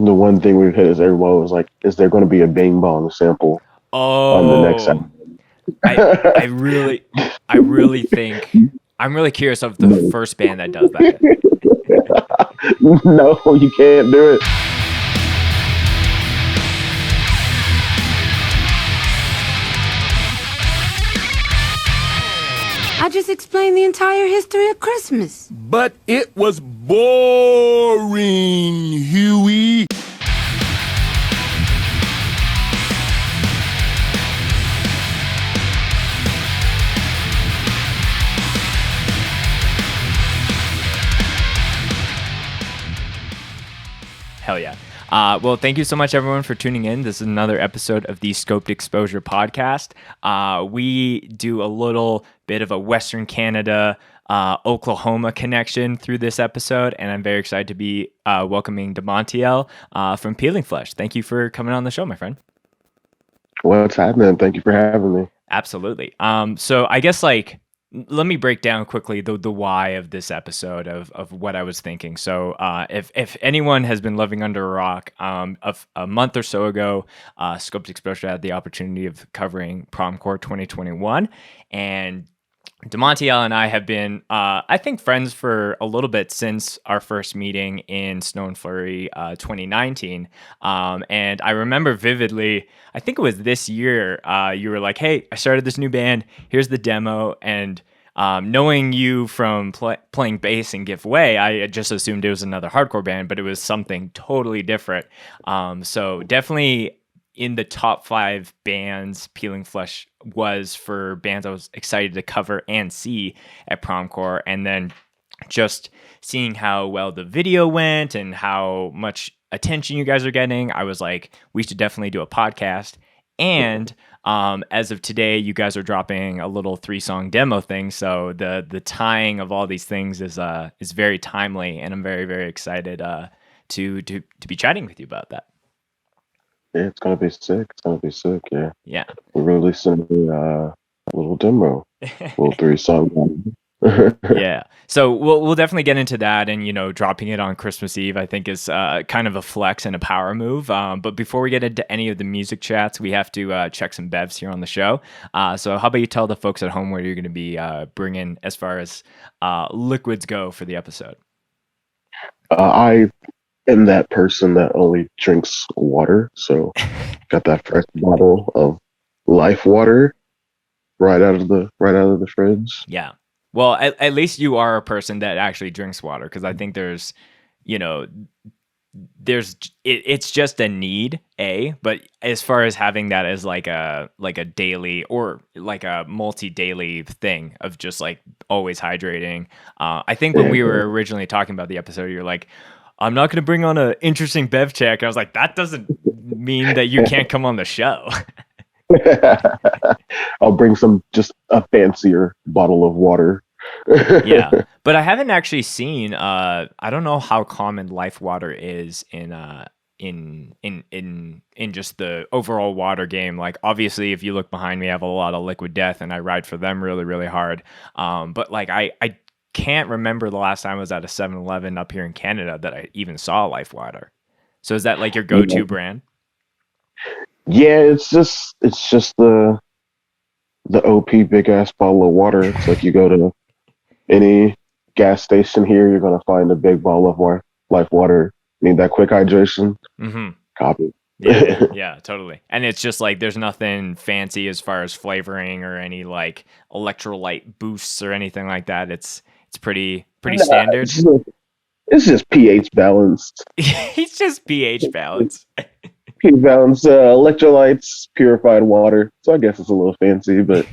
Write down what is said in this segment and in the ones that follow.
The one thing we've hit is everyone was like, "Is there going to be a Bing Bong sample on the next Oh, album?" I I really I really think I'm really curious of the No, first band that does that. no, you can't do it. I just explained the entire history of Christmas. But it was boring, Huey. Hell yeah. Well, thank you so much, everyone, for tuning in. This is another episode of the Scoped Exposure podcast. We do a little bit of a Western Canada, Oklahoma connection through this episode, and I'm very excited to be welcoming Damonteal from Peeling Flesh. Thank you for coming on the show, my friend. What's happening? Thank you for having me. Absolutely. So I guess let me break down quickly the why of this episode of what I was thinking. So if anyone has been living under a rock, a month or so ago, Scoped Exposure had the opportunity of covering Promcore 2021, and Damonteal and I have been, I think, friends for a little bit since our first meeting in Snow and Flurry 2019. And I remember vividly, I think it was this year, you were like, "Hey, I started this new band. Here's the demo." And knowing you from playing bass and Give Way, I just assumed it was another hardcore band, but it was something totally different. So definitely in the top 5 bands Peeling Flesh was for bands I was excited to cover and see at Promcore. And then just seeing how well the video went and how much attention you guys are getting, I was like, we should definitely do a podcast. And as of today, you guys are dropping a little 3-song demo thing. So the tying of all these things is very timely, and I'm very, very excited to be chatting with you about that. Yeah, it's gonna be sick. It's gonna be sick. Yeah, Yeah. we're releasing a little demo, little 3-song. Yeah. So we'll definitely get into that, and dropping it on Christmas Eve, I think, is kind of a flex and a power move. But before we get into any of the music chats, we have to check some bevs here on the show. So how about you tell the folks at home what you're going to be bringing as far as liquids go for the episode? I am that person that only drinks water, so got that fresh bottle of Life water right out of the fridge. Yeah. Well, at least you are a person that actually drinks water, because I think there's, it's just a need, but as far as having that as like a daily or like a multi-daily thing of just like always hydrating, I think when we were originally talking about the episode, you're like, "I'm not going to bring on an interesting bev check." I was like, that doesn't mean that you can't come on the show. I'll bring just a fancier bottle of water. Yeah, but I haven't actually seen. I don't know how common life water is in just the overall water game. Like, obviously, if you look behind me, I have a lot of Liquid Death, and I ride for them really, really hard. But like, I can't remember the last time I was at a 7-Eleven up here in Canada that I even saw life water. So is that like your go-to brand? Yeah, it's just the OP big ass bottle of water. It's like you go to any gas station here, you're gonna find a big bottle of Life water. Need that quick hydration? Mm-hmm. Copy. Yeah, totally. And it's just like there's nothing fancy as far as flavoring or any like electrolyte boosts or anything like that. It's pretty standard. It's just pH balanced. It's just pH balance. pH balanced electrolytes, purified water. So I guess it's a little fancy, but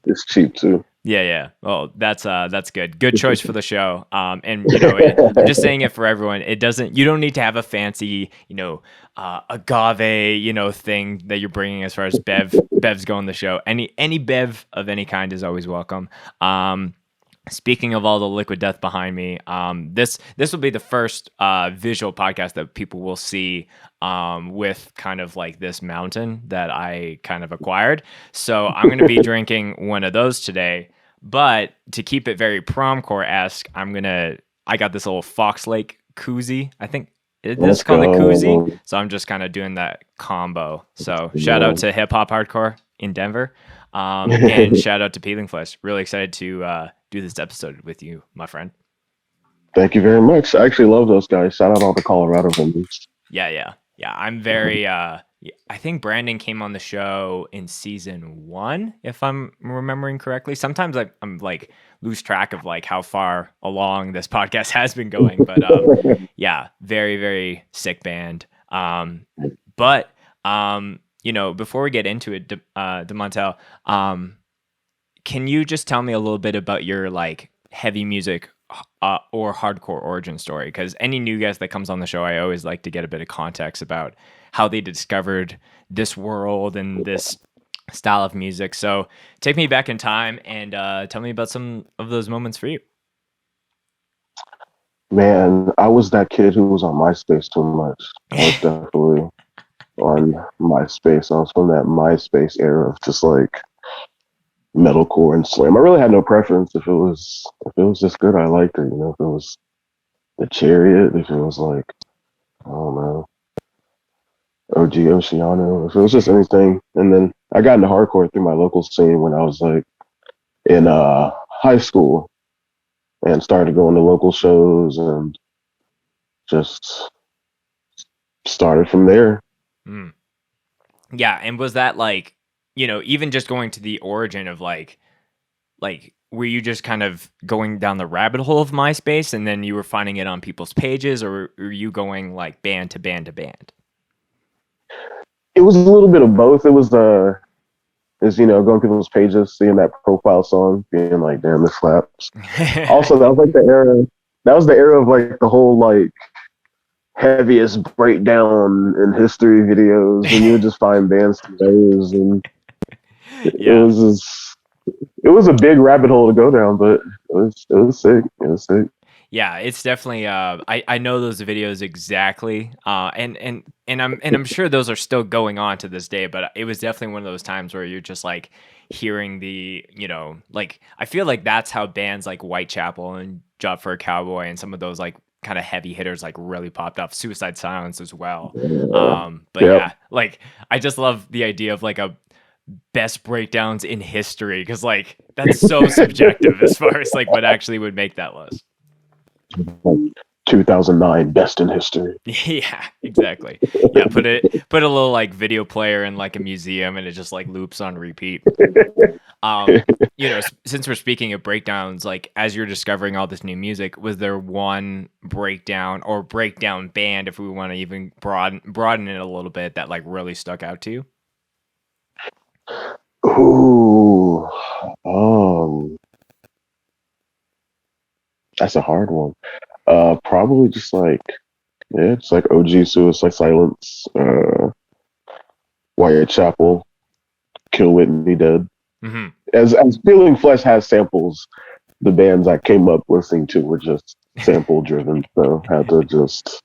it's cheap too. Yeah. Well, that's good. Good choice for the show. And I'm just saying it for everyone. You don't need to have a fancy, agave, thing that you're bringing as far as bevs go on the show. Any bev of any kind is always welcome. Speaking of all the Liquid Death behind me, this will be the first visual podcast that people will see with kind of like this mountain that I kind of acquired. So I'm going to be drinking one of those today. But to keep it very Promcore-esque, I got this little Fox Lake koozie. I think This Let's is called a koozie, go. so I'm just kind of doing that combo. So shout out to Hip Hop Hardcore in Denver, and shout out to Peeling Flesh. Really excited to do this episode with you, my friend. Thank you very much. I actually love those guys. Shout out all the Colorado homies. Yeah. I'm very. I think Brandon came on the show in season 1, if I'm remembering correctly. Sometimes I'm like lose track of like how far along this podcast has been going, but yeah, very very sick band. But before we get into it, Damonteal, can you just tell me a little bit about your like heavy music or hardcore origin story? Because any new guest that comes on the show, I always like to get a bit of context about how they discovered this world and this style of music. So take me back in time and tell me about some of those moments for you. Man, I was that kid who was on MySpace too much. I was definitely on MySpace. I was from that MySpace era of just like metalcore and slam. I really had no preference if it was just good. I liked it. If it was the Chariot, if it was like I don't know, OG Oceano, if it was just anything. And then I got into hardcore through my local scene when I was like in high school and started going to local shows and just started from there. Mm. Yeah, and was that like, even just going to the origin of like were you just kind of going down the rabbit hole of MySpace and then you were finding it on people's pages, or were you going like band to band to band? It was a little bit of both. It was going to people's pages, seeing that profile song, being like, damn, this slaps. Also, that was like the era. That was the era of like the whole like heaviest breakdown in history videos, and you would just find bands to those, and it was a big rabbit hole to go down, but it was sick. It was sick. Yeah, it's definitely. I know those videos exactly, and I'm sure those are still going on to this day. But it was definitely one of those times where you're just like hearing the, like I feel like that's how bands like Whitechapel and Job for a Cowboy and some of those like kind of heavy hitters like really popped off. Suicide Silence as well. But yeah, like I just love the idea of like a best breakdowns in history, because like that's so subjective as far as like what actually would make that list. 2009 best in history. Yeah, exactly. Yeah, put a little like video player in like a museum and it just like loops on repeat. Since we're speaking of breakdowns, like as you're discovering all this new music, was there one breakdown or breakdown band, if we want to even broaden it a little bit, that like really stuck out to you? Ooh, that's a hard one. Probably just like, it's like OG Suicide Silence, Whitechapel, Kill Whitney Dead. Mm-hmm. As Peeling Flesh has samples, the bands I came up listening to were just sample driven, so had to just,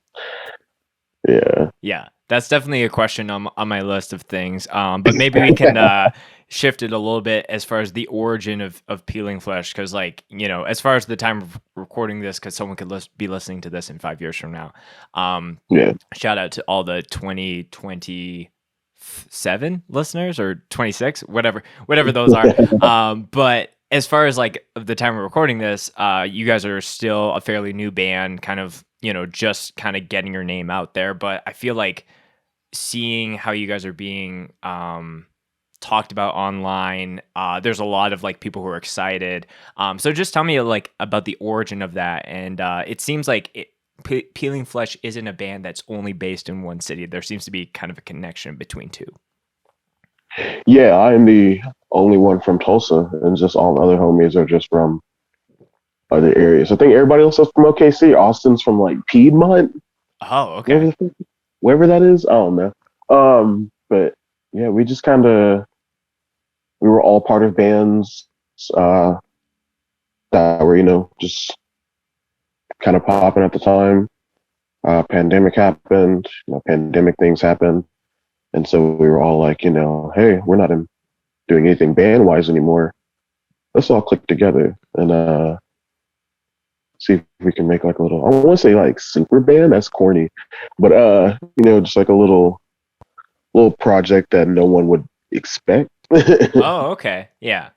yeah. Yeah, that's definitely a question on my list of things. But maybe we can shift it a little bit as far as the origin of Peeling Flesh, because like, as far as the time of recording this, because someone could be listening to this in 5 years from now. Yeah. Shout out to all the 2027 listeners, or 26, whatever those are. But as far as like the time of recording this, you guys are still a fairly new band, kind of, just kind of getting your name out there. But I feel like seeing how you guys are being talked about online, there's a lot of like people who are excited. So just tell me like about the origin of that. And it seems like Peeling Flesh isn't a band that's only based in one city. There seems to be kind of a connection between two. Yeah, I am the only one from Tulsa, and just all the other homies are just from other areas. I think everybody else is from OKC. Austin's from like Piedmont. Oh, okay. Wherever that is, I don't know. But yeah, we just we were all part of bands that were, just kind of popping at the time. Pandemic happened, pandemic things happened. And so we were all like, hey, we're not doing anything band wise anymore. Let's all click together. And see if we can make like a little, I want to say like super band, that's corny, but just like a little project that no one would expect. Oh, okay. Yeah.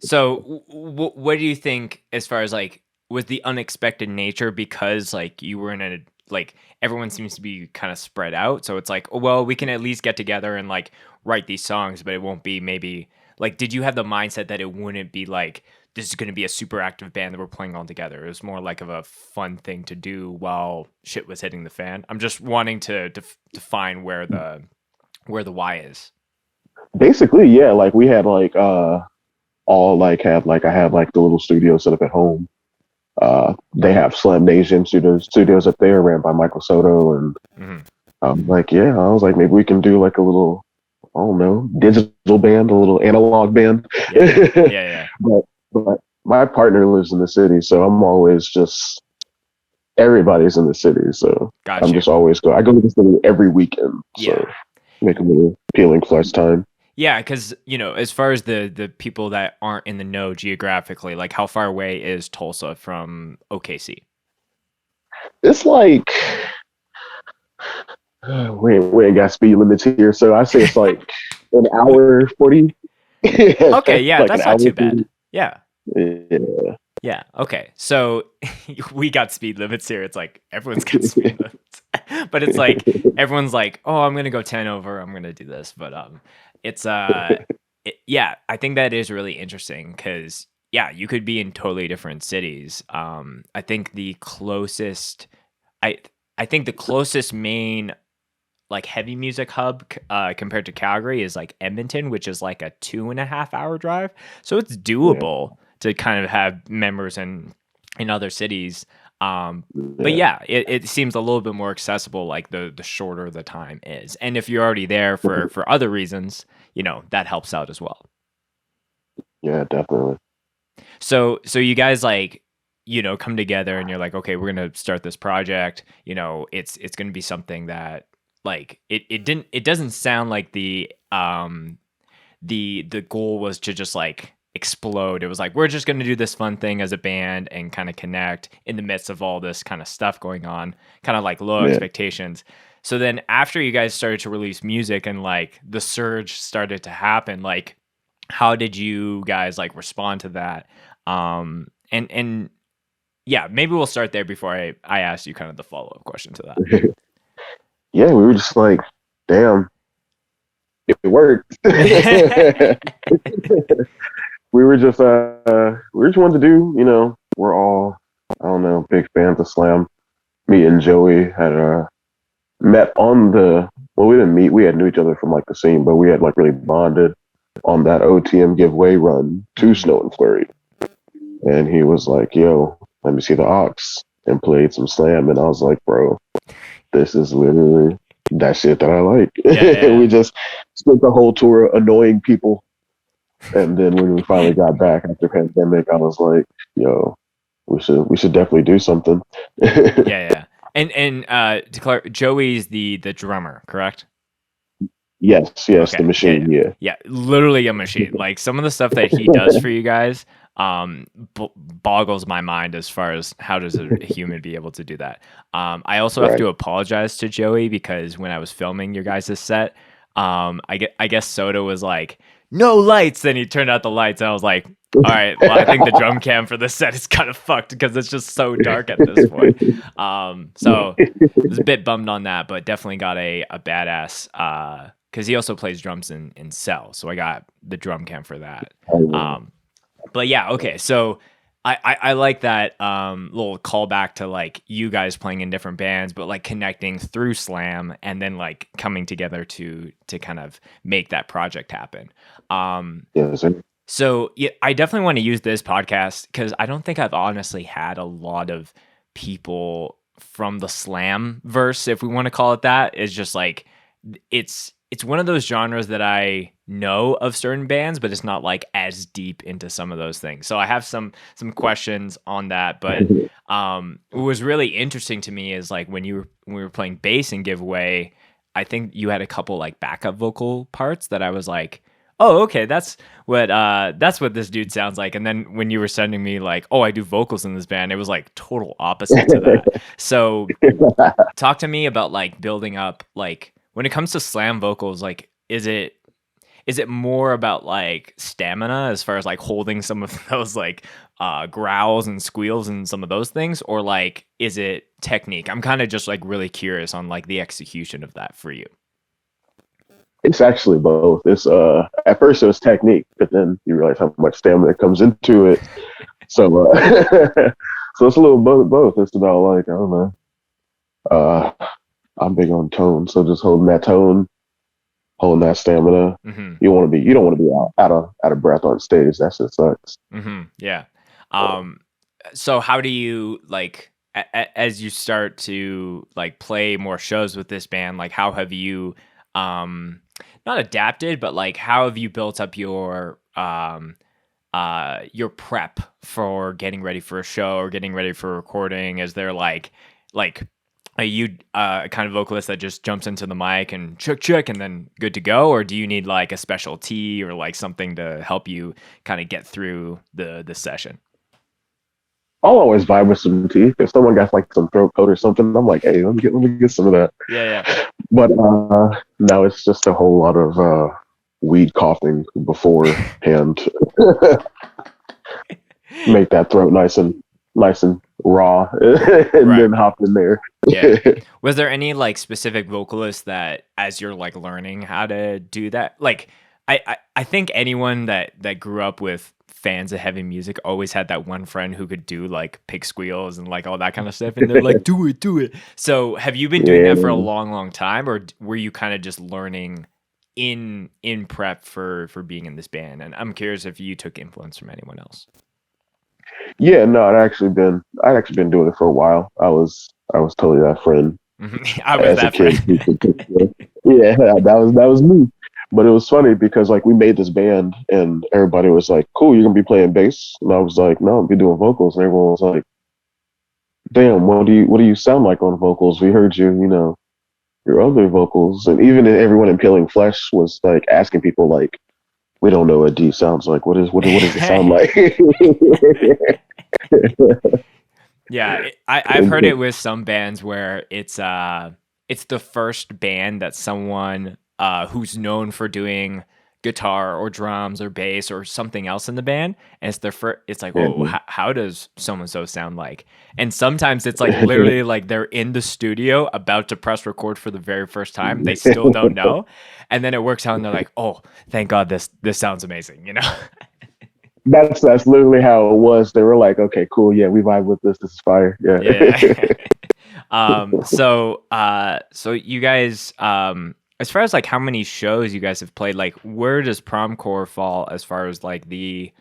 So what do you think as far as like was the unexpected nature because like you were in a like everyone seems to be kind of spread out, so it's like, oh, well, we can at least get together and like write these songs, but it won't be maybe like, did you have the mindset that it wouldn't be like this is going to be a super active band that we're playing all together? It was more like of a fun thing to do while shit was hitting the fan. I'm just wanting to define where the why is. Basically, yeah, like we had like all like have like I have like the little studio set up at home. They have Slam Nation studios up there ran by Michael Soto, and like, yeah, I was like, maybe we can do like a little, I don't know, digital band, a little analog band. Yeah. But my partner lives in the city, so I'm always just everybody's in the city, so Gotcha. I'm just always I go to the city every weekend, so make a little peeling flesh time. Yeah, because as far as the people that aren't in the know geographically, like how far away is Tulsa from OKC? It's like we ain't got speed limits here, so I say it's like an hour 40. Okay, yeah, like that's not too bad. 40. Yeah. Yeah. Okay. So we got speed limits here. It's like everyone's got speed limits, but it's like everyone's like, oh, I'm gonna go 10 over. I'm gonna do this, but it's yeah. I think that is really interesting because you could be in totally different cities. I think the closest, I think the closest main like heavy music hub compared to Calgary is like Edmonton, which is like a 2.5 hour drive. So it's doable to kind of have members in other cities. But it seems a little bit more accessible, like the shorter the time is. And if you're already there for other reasons, that helps out as well. Yeah, definitely. So you guys like, come together and you're like, okay, we're going to start this project. It's going to be something that like it doesn't sound like the goal was to just like explode. It was like, we're just going to do this fun thing as a band and kind of connect in the midst of all this kind of stuff going on, kind of like low expectations. So then after you guys started to release music and like the surge started to happen, like how did you guys like respond to that? And yeah, maybe we'll start there before I ask you kind of the follow-up question to that. Yeah, we were just like, damn, it worked. we were just wanting to do, we're all, I don't know, big fans of Slam. Me and Joey had met on we didn't meet, we had knew each other from like the scene, but we had like really bonded on that OTM giveaway run to Snow and Flurry. And he was like, yo, let me see the aux, and played some Slam. And I was like, bro, this is literally that shit that I like. Yeah. We just spent the whole tour annoying people. And then when we finally got back after pandemic, I was like, yo, we should definitely do something. Yeah. And to clarify, Joey's the drummer, correct? Yes, Okay. the machine, yeah, literally a machine. Like some of the stuff that he does for you guys boggles my mind as far as how does a human be able to do that. I also have to apologize to Joey because when I was filming your guys' set, I guess Soda was like, no lights, then he turned out the lights, and I was like, all right, well, I think the drum cam for this set is kind of fucked because it's just so dark at this point. So I was a bit bummed on that, but definitely got a badass because he also plays drums in Cell, so I got the drum cam for that. But yeah, okay, so I like that little callback to like you guys playing in different bands, but like connecting through Slam and then like coming together to kind of make that project happen. So yeah, I definitely want to use this podcast because I don't think I've honestly had a lot of people from the Slam verse, if we want to call it that. It's just like it's one of those genres that I know of certain bands, but it's not like as deep into some of those things. So I have some questions on that. But what was really interesting to me is like when we were playing bass in Giveaway, I think you had a couple like backup vocal parts that I was like, Oh, okay. That's what this dude sounds like. And then when you were sending me like, oh, I do vocals in this band, it was like total opposite to that. So talk to me about like building up, like when it comes to slam vocals, like is it more about like stamina as far as like holding some of those like growls and squeals and some of those things, or like is it technique? I'm kind of just like really curious on like the execution of that for you. It's actually both. It's at first it was technique, but then you realize how much stamina comes into it. So so it's a little both. It's about like, I don't know. I'm big on tone, so just holding that tone, holding that stamina. Mm-hmm. You don't want to be out of breath on stage. That shit sucks. Mm-hmm. Yeah. So how do you like as you start to like play more shows with this band, like how have you not adapted, but like how have you built up your prep for getting ready for a show or getting ready for recording? Is there like are you a kind of vocalist that just jumps into the mic and check and then good to go, or do you need like a special tea or like something to help you kind of get through the session? I'll always vibe with some tea. If someone got like some throat coat or something, I'm like, hey, let me get some of that. Yeah. But no, it's just a whole lot of weed coughing beforehand. Make that throat nice and raw, and then hop in there. Yeah. Was there any like specific vocalists that, as you're like learning how to do that, like I think anyone that grew up with fans of heavy music always had that one friend who could do like pig squeals and like all that kind of stuff, and they're like, do it. So have you been doing that for a long time, or were you kind of just learning in prep for being in this band? And I'm curious if you took influence from anyone else. Yeah, no, I'd actually been doing it for a while. I was totally that friend. I was that friend. Yeah, that was me. But it was funny because like we made this band and everybody was like, cool, you're gonna be playing bass. And I was like, no, I'll be doing vocals. And everyone was like, damn, what do you sound like on vocals? We heard you, your other vocals. And even everyone in Peeling Flesh was like asking people like, we don't know what D sounds like. What does it sound like? Yeah, I've heard it with some bands where it's the first band that someone who's known for doing guitar or drums or bass or something else in the band, and it's their first. It's like, oh, how does so and so sound like? And sometimes it's like literally like they're in the studio about to press record for the very first time. They still don't know, and then it works out, and they're like, oh, thank God, this sounds amazing, That's literally how it was. They were like, okay, cool, yeah, we vibe with this. This is fire. Yeah. So you guys, as far as like how many shows you guys have played, like where does Promcore fall as far as like the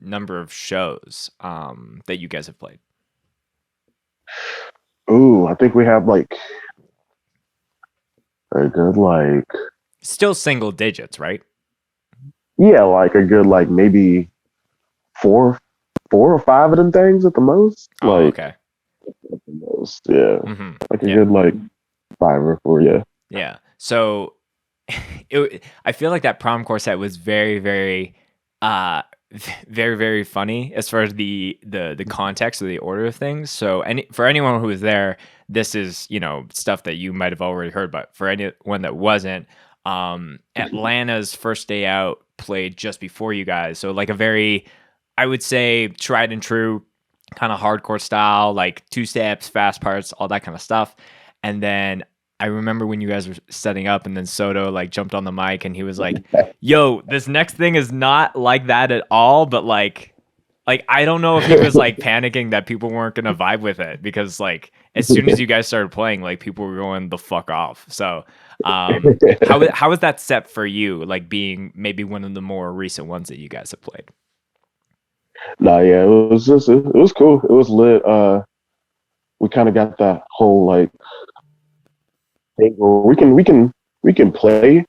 number of shows that you guys have played? Ooh, I think we have like a good like still single digits, right? Yeah, like a good like maybe four or five of them things at the most. Oh, like, okay. At the most, yeah. Mm-hmm. Like a good like 5 or 4, yeah. Yeah. So I feel like that Promcore set was very, very very, very funny as far as the context or the order of things. So for anyone who was there, this is, stuff that you might have already heard, but for anyone that wasn't, Atlanta's First Day Out played just before you guys. So like a very, I would say, tried and true kind of hardcore style, like 2 steps, fast parts, all that kind of stuff. And then I remember when you guys were setting up, and then Soto like jumped on the mic and he was like, yo, this next thing is not like that at all, but like I don't know if he was like panicking that people weren't gonna vibe with it, because like as soon as you guys started playing, like people were going the fuck off. So how was that set for you, like being maybe one of the more recent ones that you guys have played? Nah, yeah, it was cool. It was lit. We kind of got that whole like thing where we can play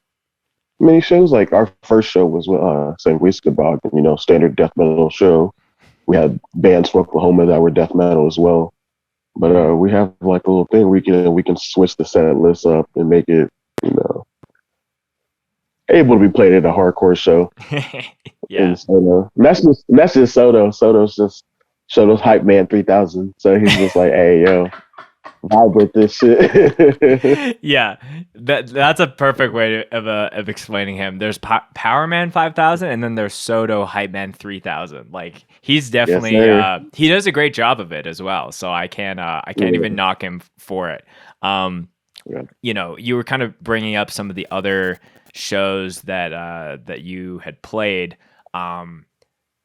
many shows. Like our first show was with St. Wiesgebog, standard death metal show. We had bands from Oklahoma that were death metal as well. But we have like a little thing we can switch the set list up and make it, able to be played at a hardcore show. Yeah. And Soto. And that's just Soto. Soto's just Soto's hype man 3000. So he's just like, hey yo, vibe with this shit. Yeah, that's a perfect way of explaining him. There's Power Man 5000, and then there's Soto Hype Man 3000. Like he's Yes, definitely sir. he does a great job of it as well. So I can't even knock him for it. Yeah. You know, you were kind of bringing up some of the other shows that you had played.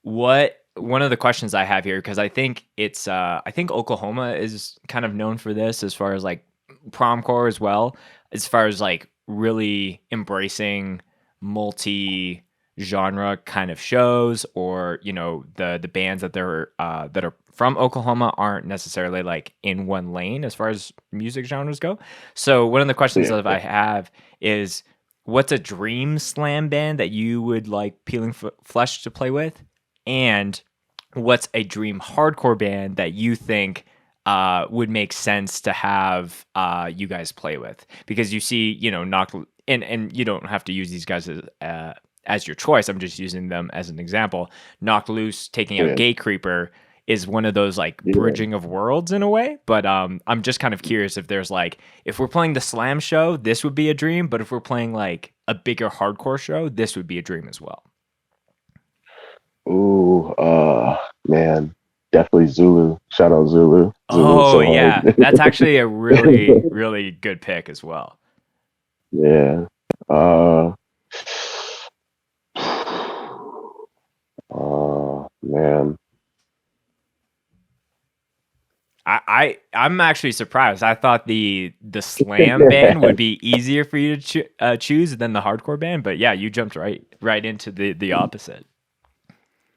What one of the questions I have here, because I think I think Oklahoma is kind of known for this as far as like promcore as well, as far as like really embracing multi genre kind of shows, or you know the bands that are from Oklahoma aren't necessarily like in one lane as far as music genres go. So one of the questions Yeah. that I have is, what's a dream slam band that you would like Peeling Flesh to play with? And what's a dream hardcore band that you think would make sense to have you guys play with? Because you see, you know, and you don't have to use these guys as your choice. I'm just using them as an example. Knocked Loose taking out Yeah. Gate Creeper is one of those like Yeah. bridging of worlds in a way. But I'm just kind of curious if there's like, if we're playing the slam show, this would be a dream. But if we're playing like a bigger hardcore show, this would be a dream as well. Ooh, man, definitely Zulu. Shout out Zulu. Zulu Oh so yeah, hard. that's actually a really really good pick as well. Yeah. Uh, man. I'm actually surprised. I thought the slam band would be easier for you to choose than the hardcore band, but yeah, you jumped right into the opposite.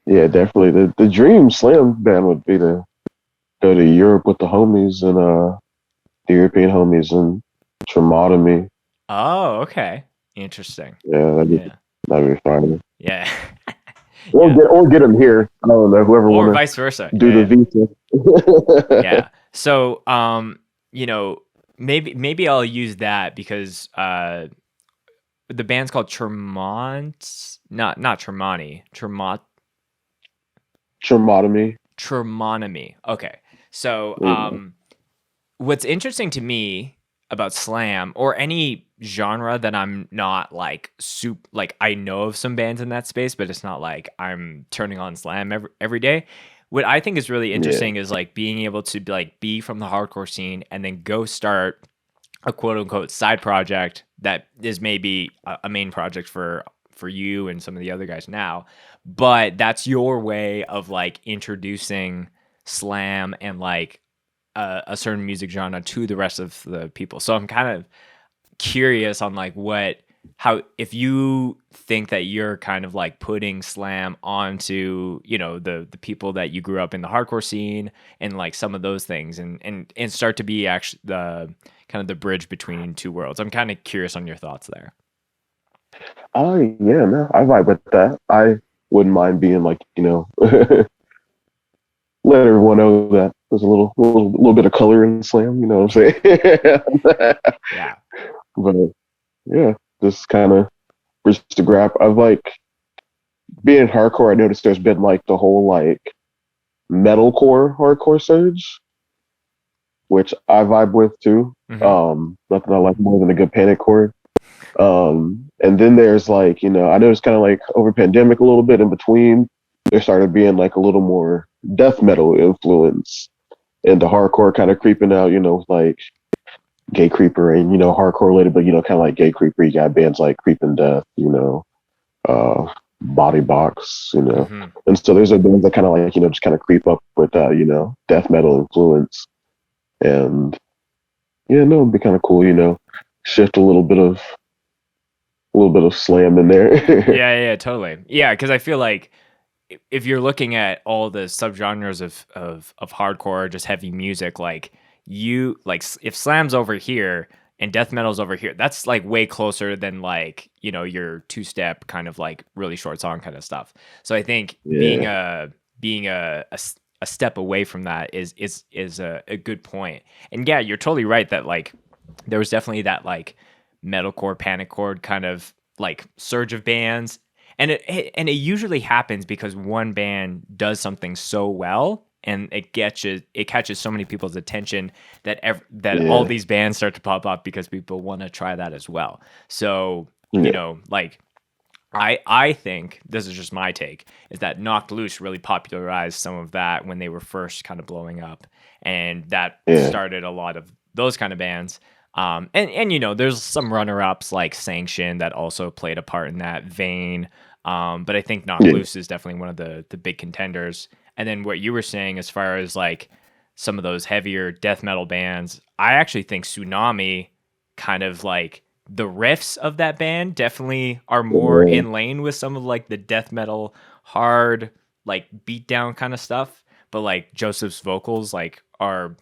Yeah, definitely. The dream slam band would be to go to Europe with the homies and the European homies and Tremotomy. Oh, okay, interesting. Yeah, Yeah, that'd be fine. yeah, Or yeah, get them here. I don't know. Whoever or want vice versa. to do Yeah, the visa. yeah. So, you know, maybe I'll use that because the band's called Tremont, not Tremani, Tremotomy. Tremonomy. Okay. So, Yeah. what's interesting to me about slam or any genre that I'm not like like I know of some bands in that space, but it's not like I'm turning on slam every day. What I think is really Yeah. interesting is like being able to be from the hardcore scene and then go start a quote unquote side project that is maybe a main project for you and some of the other guys now, but that's your way of like introducing slam and like a certain music genre to the rest of the people. So I'm kind of curious on like how if you think that you're kind of like putting slam onto, you know, the people that you grew up in the hardcore scene and like some of those things and start to be actually the kind of the bridge between two worlds. I'm kind of curious on your thoughts there. Oh yeah, no, I vibe with that. I wouldn't mind being like, let everyone know that there's a little bit of color in slam. You know what I'm saying? Yeah. But yeah, just kind of bridge the gap. I've like being hardcore. I noticed there's been like the whole like metalcore hardcore surge, which I vibe with too. Mhm. Nothing I like more than a good panic chord. And then there's like, I noticed kind of like over pandemic a little bit in between, there started being like a little more death metal influence and the hardcore kind of creeping out, like Gay Creeper and, hardcore related, but, kind of like Gay Creeper, you got bands like Creeping Death, Body Box, Mhm. and so there's a bands that kind of like, just kind of creep up with, death metal influence. And yeah, no, it'd be kind of cool, shift a little bit of slam in there. Yeah, totally. Yeah, because I feel like if you're looking at all the subgenres of hardcore, just heavy music, like you like if slam's over here and death metal's over here, that's like way closer than like your two step kind of like really short song kind of stuff. So I think being Yeah. a step away from that is a good point. And yeah, you're totally right that like there was definitely that like metalcore panic chord kind of like surge of bands, and it usually happens because one band does something so well, and it catches so many people's attention that all Yeah. these bands start to pop up because people want to try that as well. So Yeah. like I think, this is just my take, is that Knocked Loose really popularized some of that when they were first kind of blowing up, and that Yeah. started a lot of those kind of bands. And there's some runner-ups like Sanction that also played a part in that vein. But I think Knocked Yeah. Loose is definitely one of the big contenders. And then what you were saying as far as like some of those heavier death metal bands, I actually think Tsunami kind of like the riffs of that band definitely are more Yeah. in lane with some of like the death metal hard like beat down kind of stuff, but like Joseph's vocals like are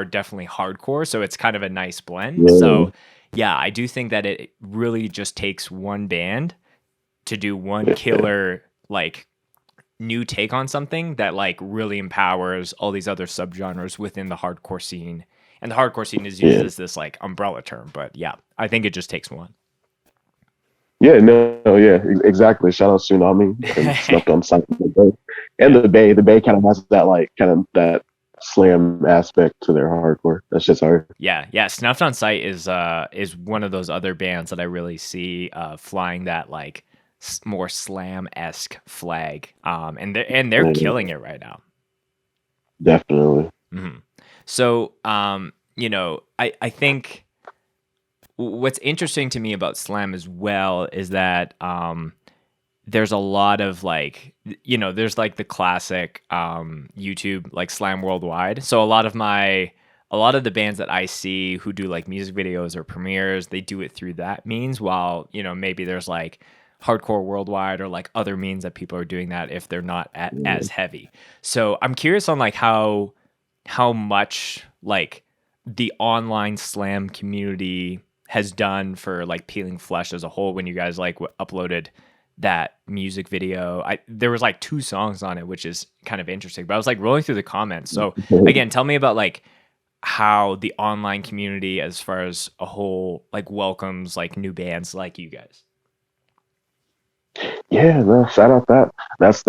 definitely hardcore, so it's kind of a nice blend. Yeah. So yeah, I do think that it really just takes one band to do one killer like new take on something that like really empowers all these other subgenres within the hardcore scene. And the hardcore scene is used Yeah. as this like umbrella term, but yeah, I think it just takes one. Yeah, no, yeah, exactly. Shout out Tsunami and Slept on Sight. And the Bay kind of has that like kind of that slam aspect to their hardcore. That's just hard. Yeah. Snuffed on Sight is one of those other bands that I really see flying that like more slam-esque flag. And they're Yeah, killing it right now. definitely. Mhm. So, I think what's interesting to me about slam as well is that there's a lot of like, there's like the classic YouTube like Slam Worldwide. So a lot of the bands that I see who do like music videos or premieres, they do it through that means, while maybe there's like Hardcore Worldwide or like other means that people are doing that if they're not as heavy. So I'm curious on like how much like the online slam community has done for like Peeling Flesh as a whole when you guys like uploaded that music video. There was like 2 songs on it, which is kind of interesting, but I was like rolling through the comments. So again, tell me about like how the online community as far as a whole like welcomes like new bands like you guys. Yeah, no, shout out that. That's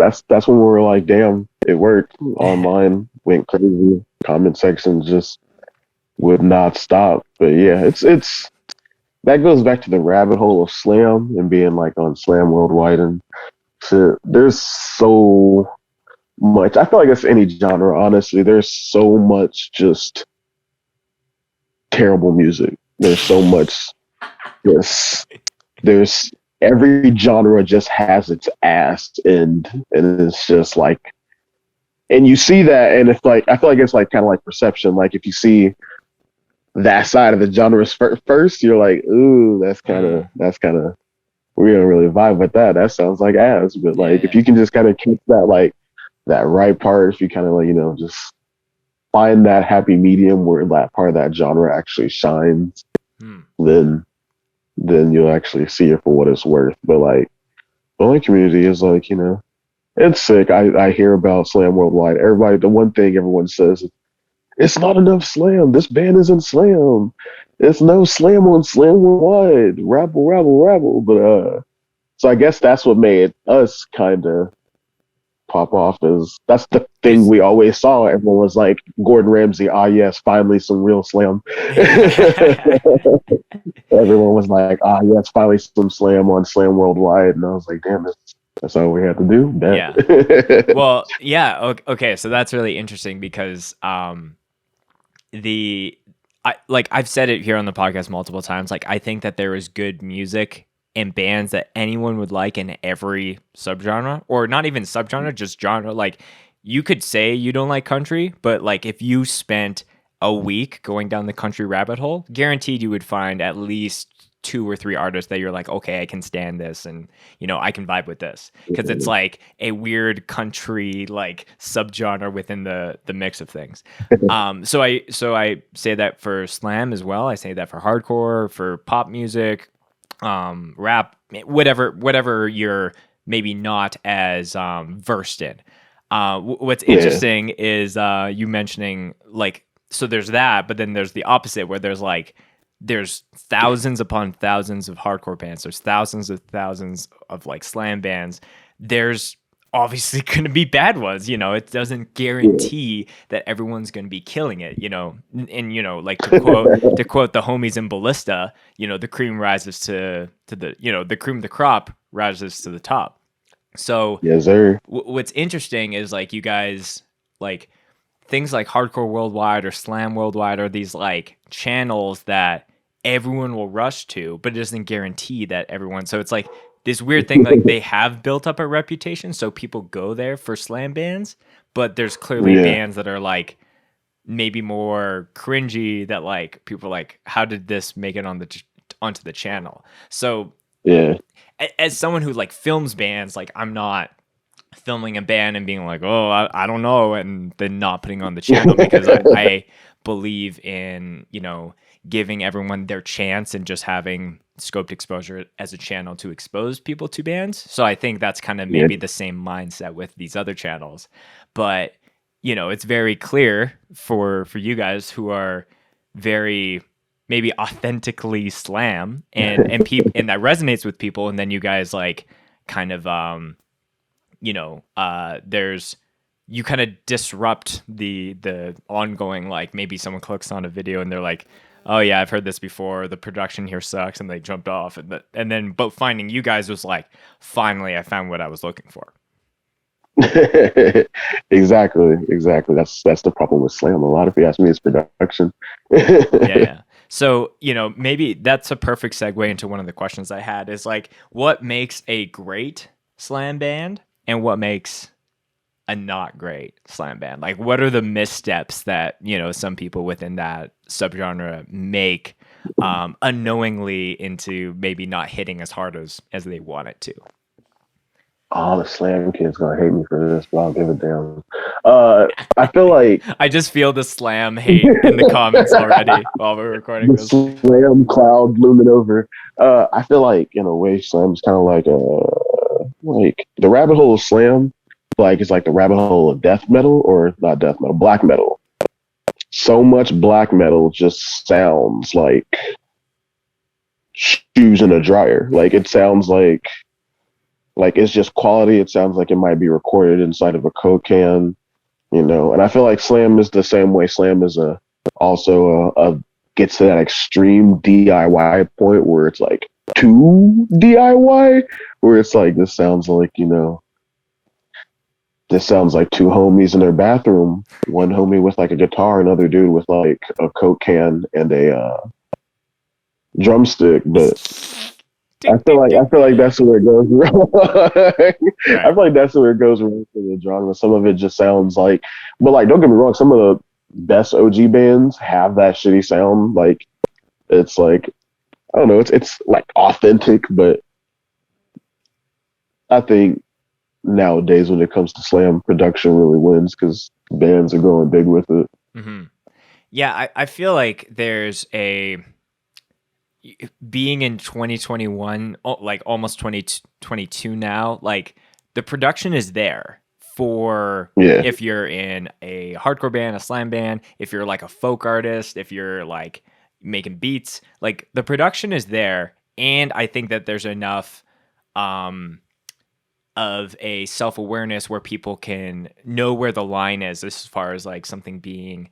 when we were like, damn, it worked. Online went crazy. Comment section just would not stop. But yeah, it's that goes back to the rabbit hole of slam and being like on Slam Worldwide and shit. There's so much. I feel like it's any genre, honestly. There's so much just terrible music. There's so much just there's every genre just has its ass and it's just like, and you see that, and it's like I feel like it's like kind of like perception. Like if you see that side of the genres first, you're like, ooh, that's kind of we don't really vibe with that. That sounds like ass. But like if you can just kind of keep that like that right part, if you kind of like just find that happy medium where that part of that genre actually shines, then you'll actually see it for what it's worth. But like the only community is like it's sick. I hear about Slam Worldwide. Everybody, the one thing everyone says, it's not enough slam. This band isn't slam. It's no slam on Slam Worldwide. Rabble, rabble, rabble. But so I guess that's what made us kind of pop off. Is that's the thing we always saw. Everyone was like, Gordon Ramsay. Ah, yes, finally some real slam. Everyone was like, ah, yes, finally some slam on Slam Worldwide. And I was like, damn, that's all we had to do. Yeah. Well, yeah. Okay. So that's really interesting because I've said it here on the podcast multiple times. Like I think that there is good music and bands that anyone would like in every subgenre, or not even subgenre, just genre. Like you could say you don't like country, but like if you spent a week going down the country rabbit hole, guaranteed you would find at least 2 or 3 artists that you're like, okay, I can stand this, and I can vibe with this, because it's like a weird country like subgenre within the mix of things. So I say that for slam as well. I say that for hardcore, for pop music, rap, whatever you're maybe not as versed in. What's interesting is you mentioning like, so there's that, but then there's the opposite where there's like there's thousands upon thousands of hardcore bands. There's thousands of like slam bands. There's obviously going to be bad ones. It doesn't guarantee that everyone's going to be killing it. And like to quote the homies in Ballista, the cream rises to the the cream of the crop rises to the top. So yes, sir. What's interesting is like you guys like things like Hardcore Worldwide or Slam Worldwide are these like channels that everyone will rush to, but it doesn't guarantee that everyone. So it's like this weird thing, like they have built up a reputation, so people go there for slam bands, but there's clearly bands that are like maybe more cringy that like people are like, how did this make it onto the channel? So as someone who like films bands, like I'm not filming a band and being like, oh, I don't know, and then not putting on the channel because I believe in, giving everyone their chance and just having scoped exposure as a channel to expose people to bands. So I think that's kind of maybe the same mindset with these other channels. But, it's very clear for you guys who are very maybe authentically slam and people and that resonates with people, and then you guys like kind of you kind of disrupt the ongoing, like maybe someone clicks on a video and they're like, oh yeah, I've heard this before, the production here sucks, and they jumped off, and then but finding you guys was like, finally I found what I was looking for. Exactly. That's the problem with slam. A lot, if you ask me, is production. Yeah. So, maybe that's a perfect segue into one of the questions I had is like, what makes a great slam band and what makes a not great slam band? Like, what are the missteps that, some people within that subgenre make unknowingly into maybe not hitting as hard as they want it to? Oh, the slam kid's gonna hate me for this, but I'll give it down. I feel like I just feel the slam hate in the comments already while we're recording the this. slam cloud looming over. I feel like in a way, slam's kind of like the rabbit hole of slam. Like it's like the rabbit hole of death metal, or not death metal, black metal. So much black metal just sounds like shoes in a dryer. Like it sounds like it's just quality. It sounds like it might be recorded inside of a Coke can, And I feel like slam is the same way. Slam is also gets to that extreme DIY point where it's like too DIY, where it's like this sounds like this sounds like two homies in their bathroom. One homie with like a guitar, another dude with like a Coke can and a drumstick. But I feel like that's where it goes wrong. I feel like that's where it goes wrong for the genre. Some of it just sounds like, but like, don't get me wrong, some of the best OG bands have that shitty sound. Like, it's like, I don't know, it's like authentic, but I think nowadays when it comes to slam, production really wins because bands are going big with it. Mm-hmm. Yeah, I feel like there's being in 2021, like almost 2022 now, like the production is there for if you're in a hardcore band, a slam band, if you're like a folk artist, if you're like making beats, like the production is there. And I think that there's enough of a self-awareness where people can know where the line is as far as like something being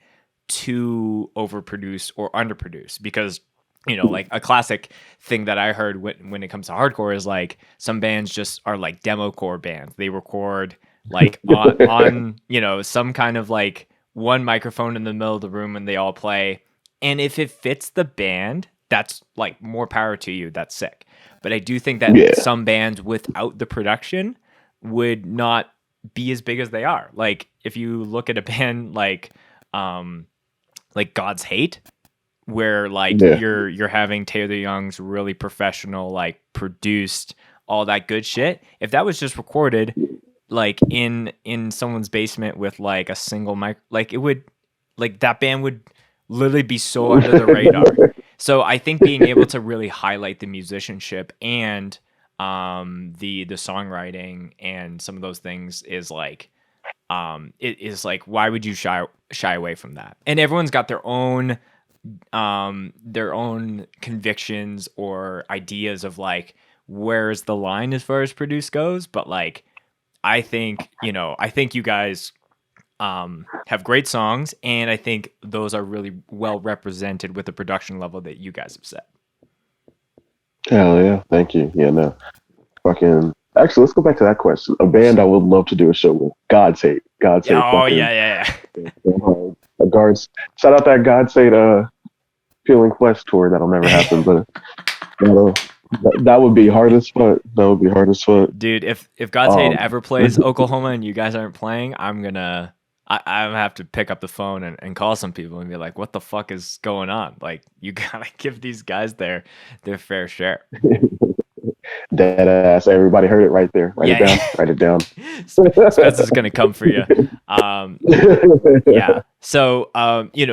too overproduced or underproduced. Because like a classic thing that I heard when it comes to hardcore is like some bands just are like demo core bands. They record like on some kind of like one microphone in the middle of the room and they all play. And if it fits the band, that's like more power to you. That's sick. But I do think that some bands without the production would not be as big as they are. Like if you look at a band like God's Hate, where like you're having Taylor Young's really professional, like produced all that good shit. If that was just recorded like in someone's basement with like a single mic, like it would, like that band would literally be so under the radar. So I think being able to really highlight the musicianship and the songwriting and some of those things is like it is like, why would you shy away from that? And everyone's got their own their own convictions or ideas of like where's the line as far as produce goes, but like I think you guys have great songs, and I think those are really well represented with the production level that you guys have set. Hell yeah, thank you. Yeah, no, fucking. Actually, let's go back to that question. A band I would love to do a show with. God's Hate. God's Hate. Oh yeah. Guards. Shout out that God's Hate Peeling Flesh tour. That'll never happen, but that would be hard as fuck. That would be hard as fuck. Dude, if God's Hate ever plays Oklahoma and you guys aren't playing, I'm gonna have to pick up the phone and call some people and be like, what the fuck is going on? Like, you gotta give these guys their fair share. Dead ass. Everybody heard it right there. Write it down. Write it down. Spencer's gonna come for you. Yeah. So,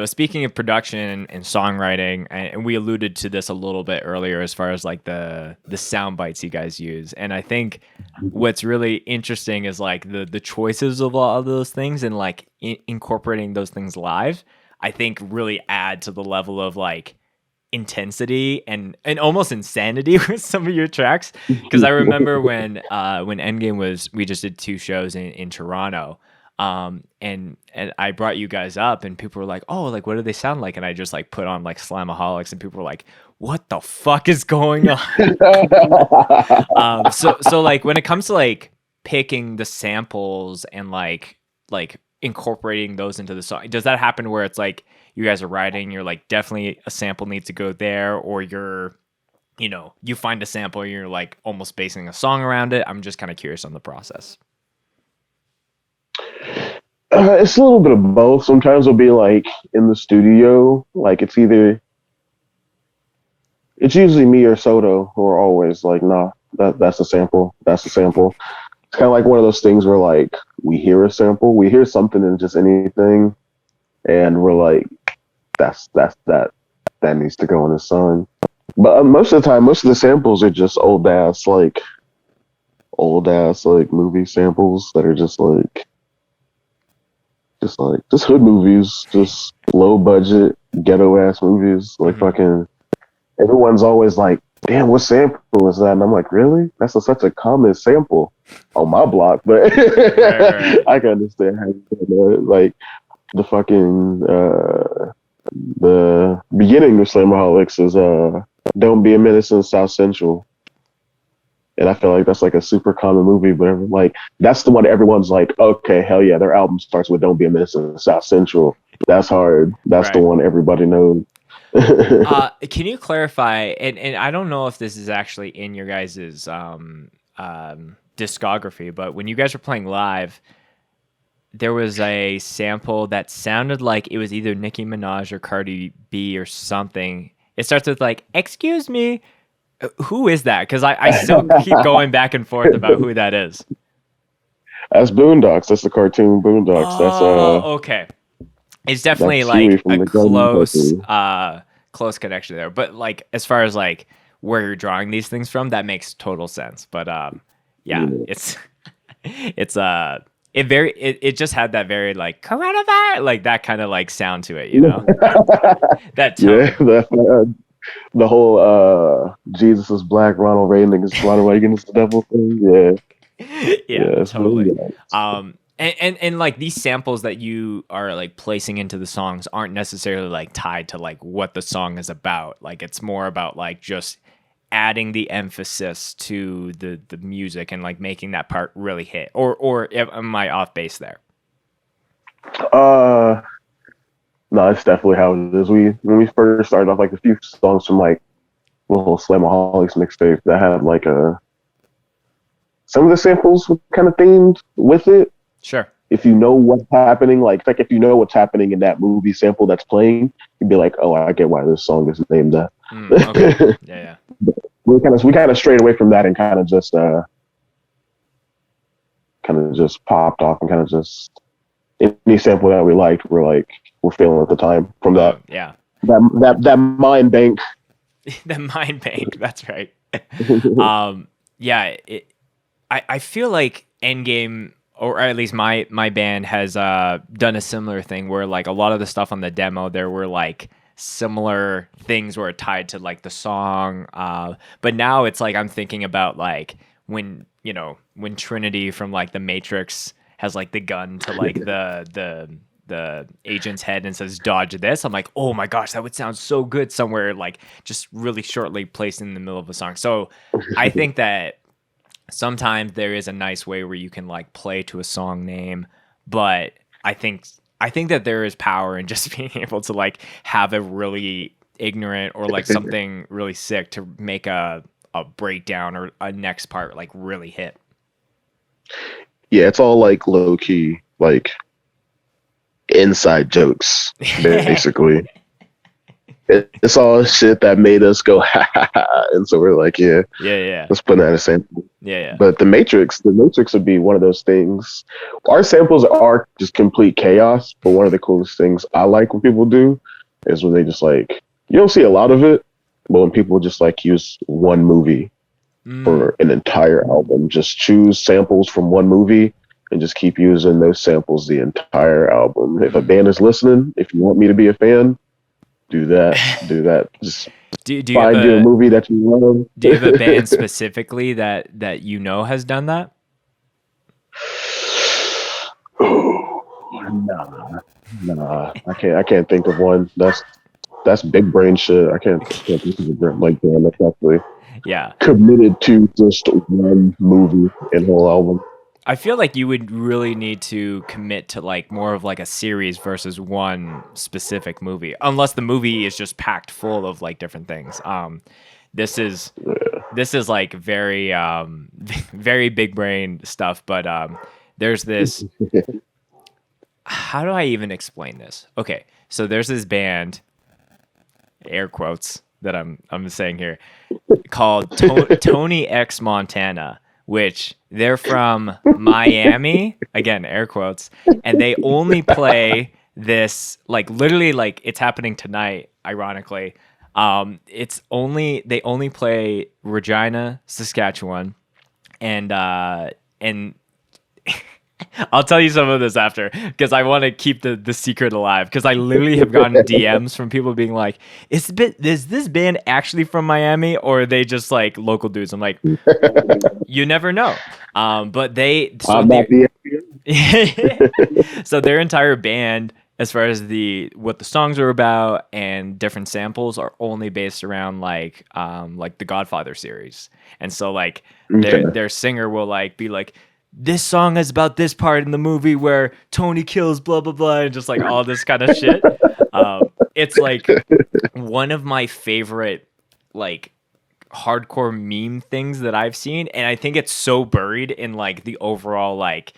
speaking of production and songwriting, and we alluded to this a little bit earlier as far as like the sound bites you guys use, and I think what's really interesting is like the choices of all of those things and like incorporating those things live. I think really add to the level of like intensity and almost insanity with some of your tracks, because I remember when Endgame we just did 2 shows in Toronto, and I brought you guys up and people were like, oh, like what do they sound like, and I just like put on like Slamaholics and people were like, what the fuck is going on? So like when it comes to like picking the samples and like incorporating those into the song, does that happen where it's like you guys are writing, you're like, definitely a sample needs to go there, or you're, you find a sample and you're like almost basing a song around it? I'm just kind of curious on the process. It's a little bit of both. Sometimes it'll be like in the studio, like it's usually me or Soto who are always like, nah, that's a sample. That's a sample. It's kind of like one of those things where like we hear a sample, we hear something in just anything, and we're like, that needs to go in a song. But most of the time, most of the samples are just old ass like movie samples that are just hood movies, just low budget ghetto ass movies. Like fucking everyone's always like, damn, what sample is that? And I'm like, really? That's such a common sample on my block, but right. I can understand how like the fucking the beginning of Slamaholics is Don't Be a Menace in South Central. And I feel like that's like a super common movie, but like that's the one everyone's like, okay, hell yeah, their album starts with Don't Be a Menace in South Central. That's hard. That's right. The one everybody knows. Can you clarify, and I don't know if this is actually in your guys' discography, but when you guys were playing live, there was a sample that sounded like it was either Nicki Minaj or Cardi B or something. It starts with like, excuse me. Who is that? Because I still keep going back and forth about who that is. That's Boondocks. That's the cartoon Boondocks. That's okay. It's definitely like a close connection there. But like as far as like where you're drawing these things from, that makes total sense. But it's it just had that very like coronavirus, like that kind of like sound to it, that tone. Yeah, the whole Jesus is black, Ronald Reagan is the devil thing. Yeah, totally. Really and like these samples that you are like placing into the songs aren't necessarily like tied to like what the song is about. Like it's more about like just adding the emphasis to the music and like making that part really hit. Or am I off base there? No, it's definitely how it is. When we first started off, like a few songs from like little Slamaholics mixtape that had like some of the samples were kind of themed with it. Sure. If you know what's happening, like if you know what's happening in that movie sample that's playing, you'd be like, oh, I get why this song is named that. Okay. Yeah. We kind of strayed away from that and kind of just popped off and kind of just any sample that we liked, we're feeling at the time from that. Yeah. That mind bank. The mind bank. That's right. Yeah. I feel like Endgame, or at least my band has done a similar thing where like a lot of the stuff on the demo, there were like similar things were tied to like the song. But now it's like I'm thinking about like when when Trinity from like the Matrix has like the gun to like the agent's head and says dodge this. I'm like, oh my gosh, that would sound so good somewhere like just really shortly placed in the middle of a song. So I think that sometimes there is a nice way where you can like play to a song name, but I think that there is power in just being able to like have a really ignorant or like something really sick to make a breakdown or a next part like really hit. Yeah, it's all like low key, like inside jokes, basically. It's all shit that made us go ha ha ha, and so we're like, yeah, let's put that in a sample. Yeah. But the Matrix would be one of those things. Our samples are just complete chaos, but one of the coolest things I like when people do is when they just like, you don't see a lot of it, but when people just like use one movie for an entire album, just choose samples from one movie and just keep using those samples the entire album. If a band is listening, if you want me to be a fan, do that. Just do you find have you a movie that you love. Do you have a band specifically that has done that? Nah. I can't think of one. That's big brain shit. I can't think of a band like band that's actually committed to just one movie and whole album. I feel like you would really need to commit to like more of like a series versus one specific movie, unless the movie is just packed full of like different things. This is like very very big brain stuff, but there's this. How do I even explain this? Okay, so there's this band, air quotes that I'm saying here, called Tony X Montana, which they're from Miami, again, air quotes, and they only play this, like literally like it's happening tonight, ironically. They only play Regina, Saskatchewan, and I'll tell you some of this after because I want to keep the secret alive because I literally have gotten DMs from people being like, is this band actually from Miami or are they just like local dudes? I'm like, you never know. But so their entire band, as far as what the songs are about and different samples, are only based around like the Godfather series. And so like their singer will like be like, this song is about this part in the movie where Tony kills blah blah blah and just like all this kind of shit. It's like one of my favorite like hardcore meme things that I've seen, and I think it's so buried in like the overall like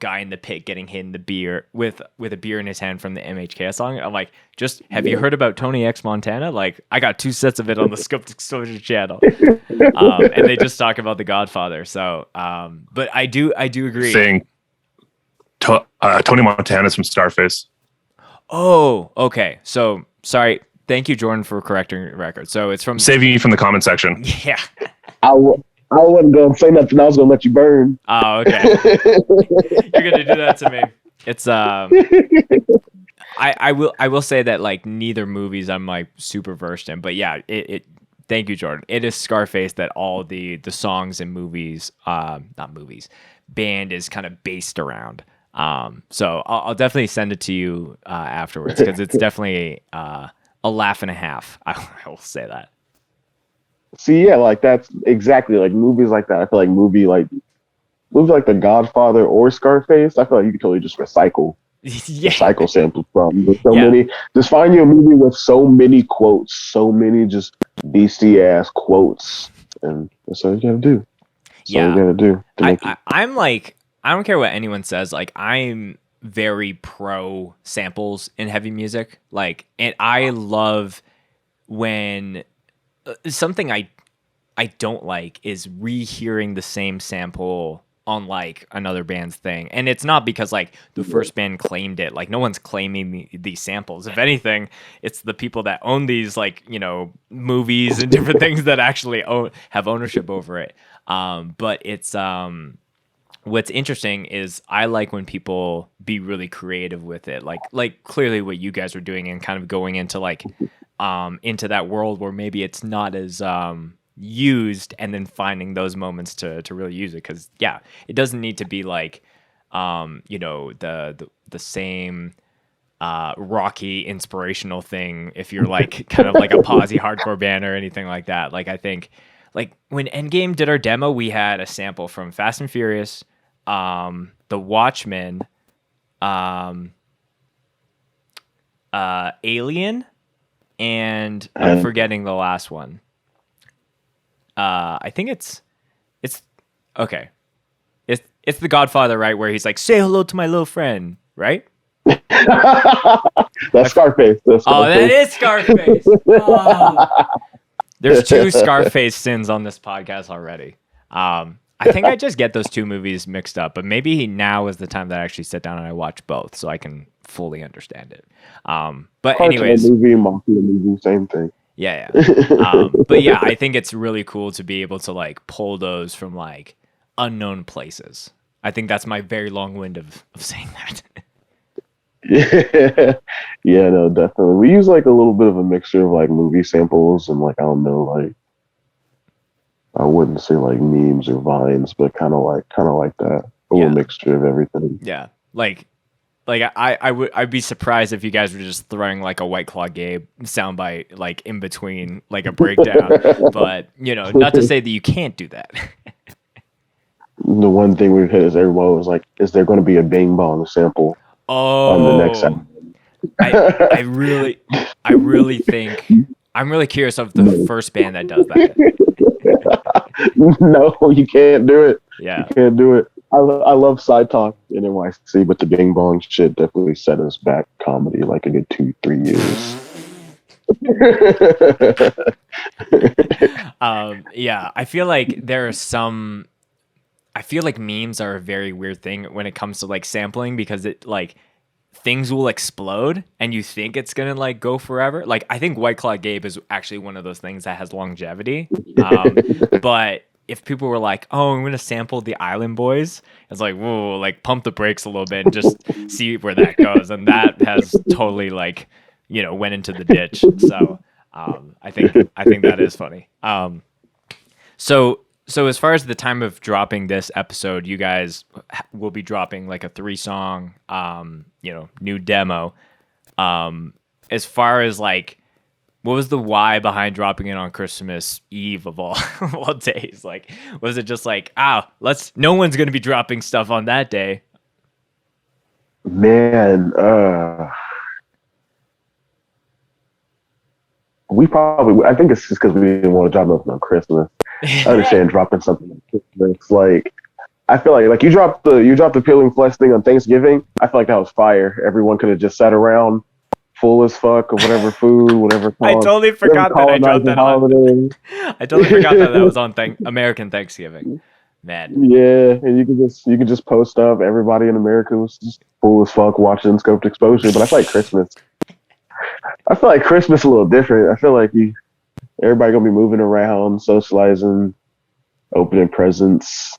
guy in the pit getting hit in the beer with a beer in his hand from the MHK song. I'm like, just have you heard about Tony X Montana? Like I got 2 sets of it on the Scoped Exposure channel, and they just talk about the Godfather. So, but I do agree. Saying Tony Montana's from Scarface. Oh, okay. So sorry. Thank you, Jordan, for correcting the record. So it's from saving you from the comment section. Yeah. I wasn't gonna say nothing. I was gonna let you burn. Oh, okay. You're gonna do that to me. It's I will say that like neither movies I'm like super versed in, but yeah, it thank you, Jordan. It is Scarface that all the songs and movies, not movies, band is kind of based around. So I'll definitely send it to you afterwards because it's definitely a laugh and a half. I will say that. See, yeah, like that's exactly like movies like that. I feel like movies like The Godfather or Scarface. I feel like you can totally just recycle samples from. With so many, just find you a movie with so many quotes, so many just beastie ass quotes, and that's all you gotta do. I'm like, I don't care what anyone says. Like, I'm very pro samples in heavy music. Like, and I love when something I don't like is rehearing the same sample on like another band's thing. And it's not because like the first band claimed it. Like no one's claiming these samples. If anything, it's the people that own these like, movies and different things that actually have ownership over it. But it's what's interesting is I like when people be really creative with it, like clearly what you guys are doing, and kind of going into like into that world where maybe it's not as used, and then finding those moments to really use it. Because yeah, it doesn't need to be like the same rocky inspirational thing if you're like kind of like a posy hardcore band or anything like that. Like I think like when Endgame did our demo, we had a sample from Fast and Furious, The Watchmen, Alien, and I'm forgetting the last one. I think it's okay. It's The Godfather, right? Where he's like, "Say hello to my little friend," right? That's Scarface. Oh, that is Scarface. Oh. There's 2 Scarface sins on this podcast already. I think I just get those 2 movies mixed up, but maybe now is the time that I actually sit down and I watch both so I can fully understand it. But anyways, movie, mafia movie, same thing. Yeah. But yeah, I think it's really cool to be able to like pull those from like unknown places. I think that's my very long wind of saying that. Yeah, no, definitely. We use like a little bit of a mixture of like movie samples and like I don't know, like I wouldn't say like memes or vines, but kind of like that, a little mixture of everything. Yeah, like I'd be surprised if you guys were just throwing like a White Claw Gabe soundbite like in between like a breakdown, but not to say that you can't do that. The one thing we've hit is everyone was like, "Is there going to be a Bing Bong sample?" On the next album. I really think I'm really curious of the first band that does that. No, you can't do it. Yeah, you can't do it. I love Side Talk in NYC, but the Bing Bong shit definitely set us back comedy like a good 2-3 years. Yeah, I feel like I feel like memes are a very weird thing when it comes to like sampling, because it like things will explode and you think it's gonna like go forever. Like I think White Claw Gabe is actually one of those things that has longevity. But if people were like, "Oh, I'm gonna sample the Island Boys," it's like, whoa, like pump the brakes a little bit and just see where that goes. And that has totally like went into the ditch. So I think that is funny. So as far as the time of dropping this episode, you guys will be dropping like a 3-song, new demo. As far as like, what was the why behind dropping it on Christmas Eve of all days? Like, was it just like, no one's going to be dropping stuff on that day? Man, I think it's just because we didn't want to drop nothing on Christmas. I understand dropping something on Christmas. Like, I feel like you dropped the Peeling Flesh thing on Thanksgiving. I feel like that was fire. Everyone could have just sat around full as fuck of whatever food, whatever. I totally forgot that I dropped that on. I totally forgot that was on American Thanksgiving. Man. Yeah, and you could just post up. Everybody in America was just full as fuck watching Scoped Exposure. But I feel like Christmas a little different. I feel like everybody gonna be moving around, socializing, opening presents.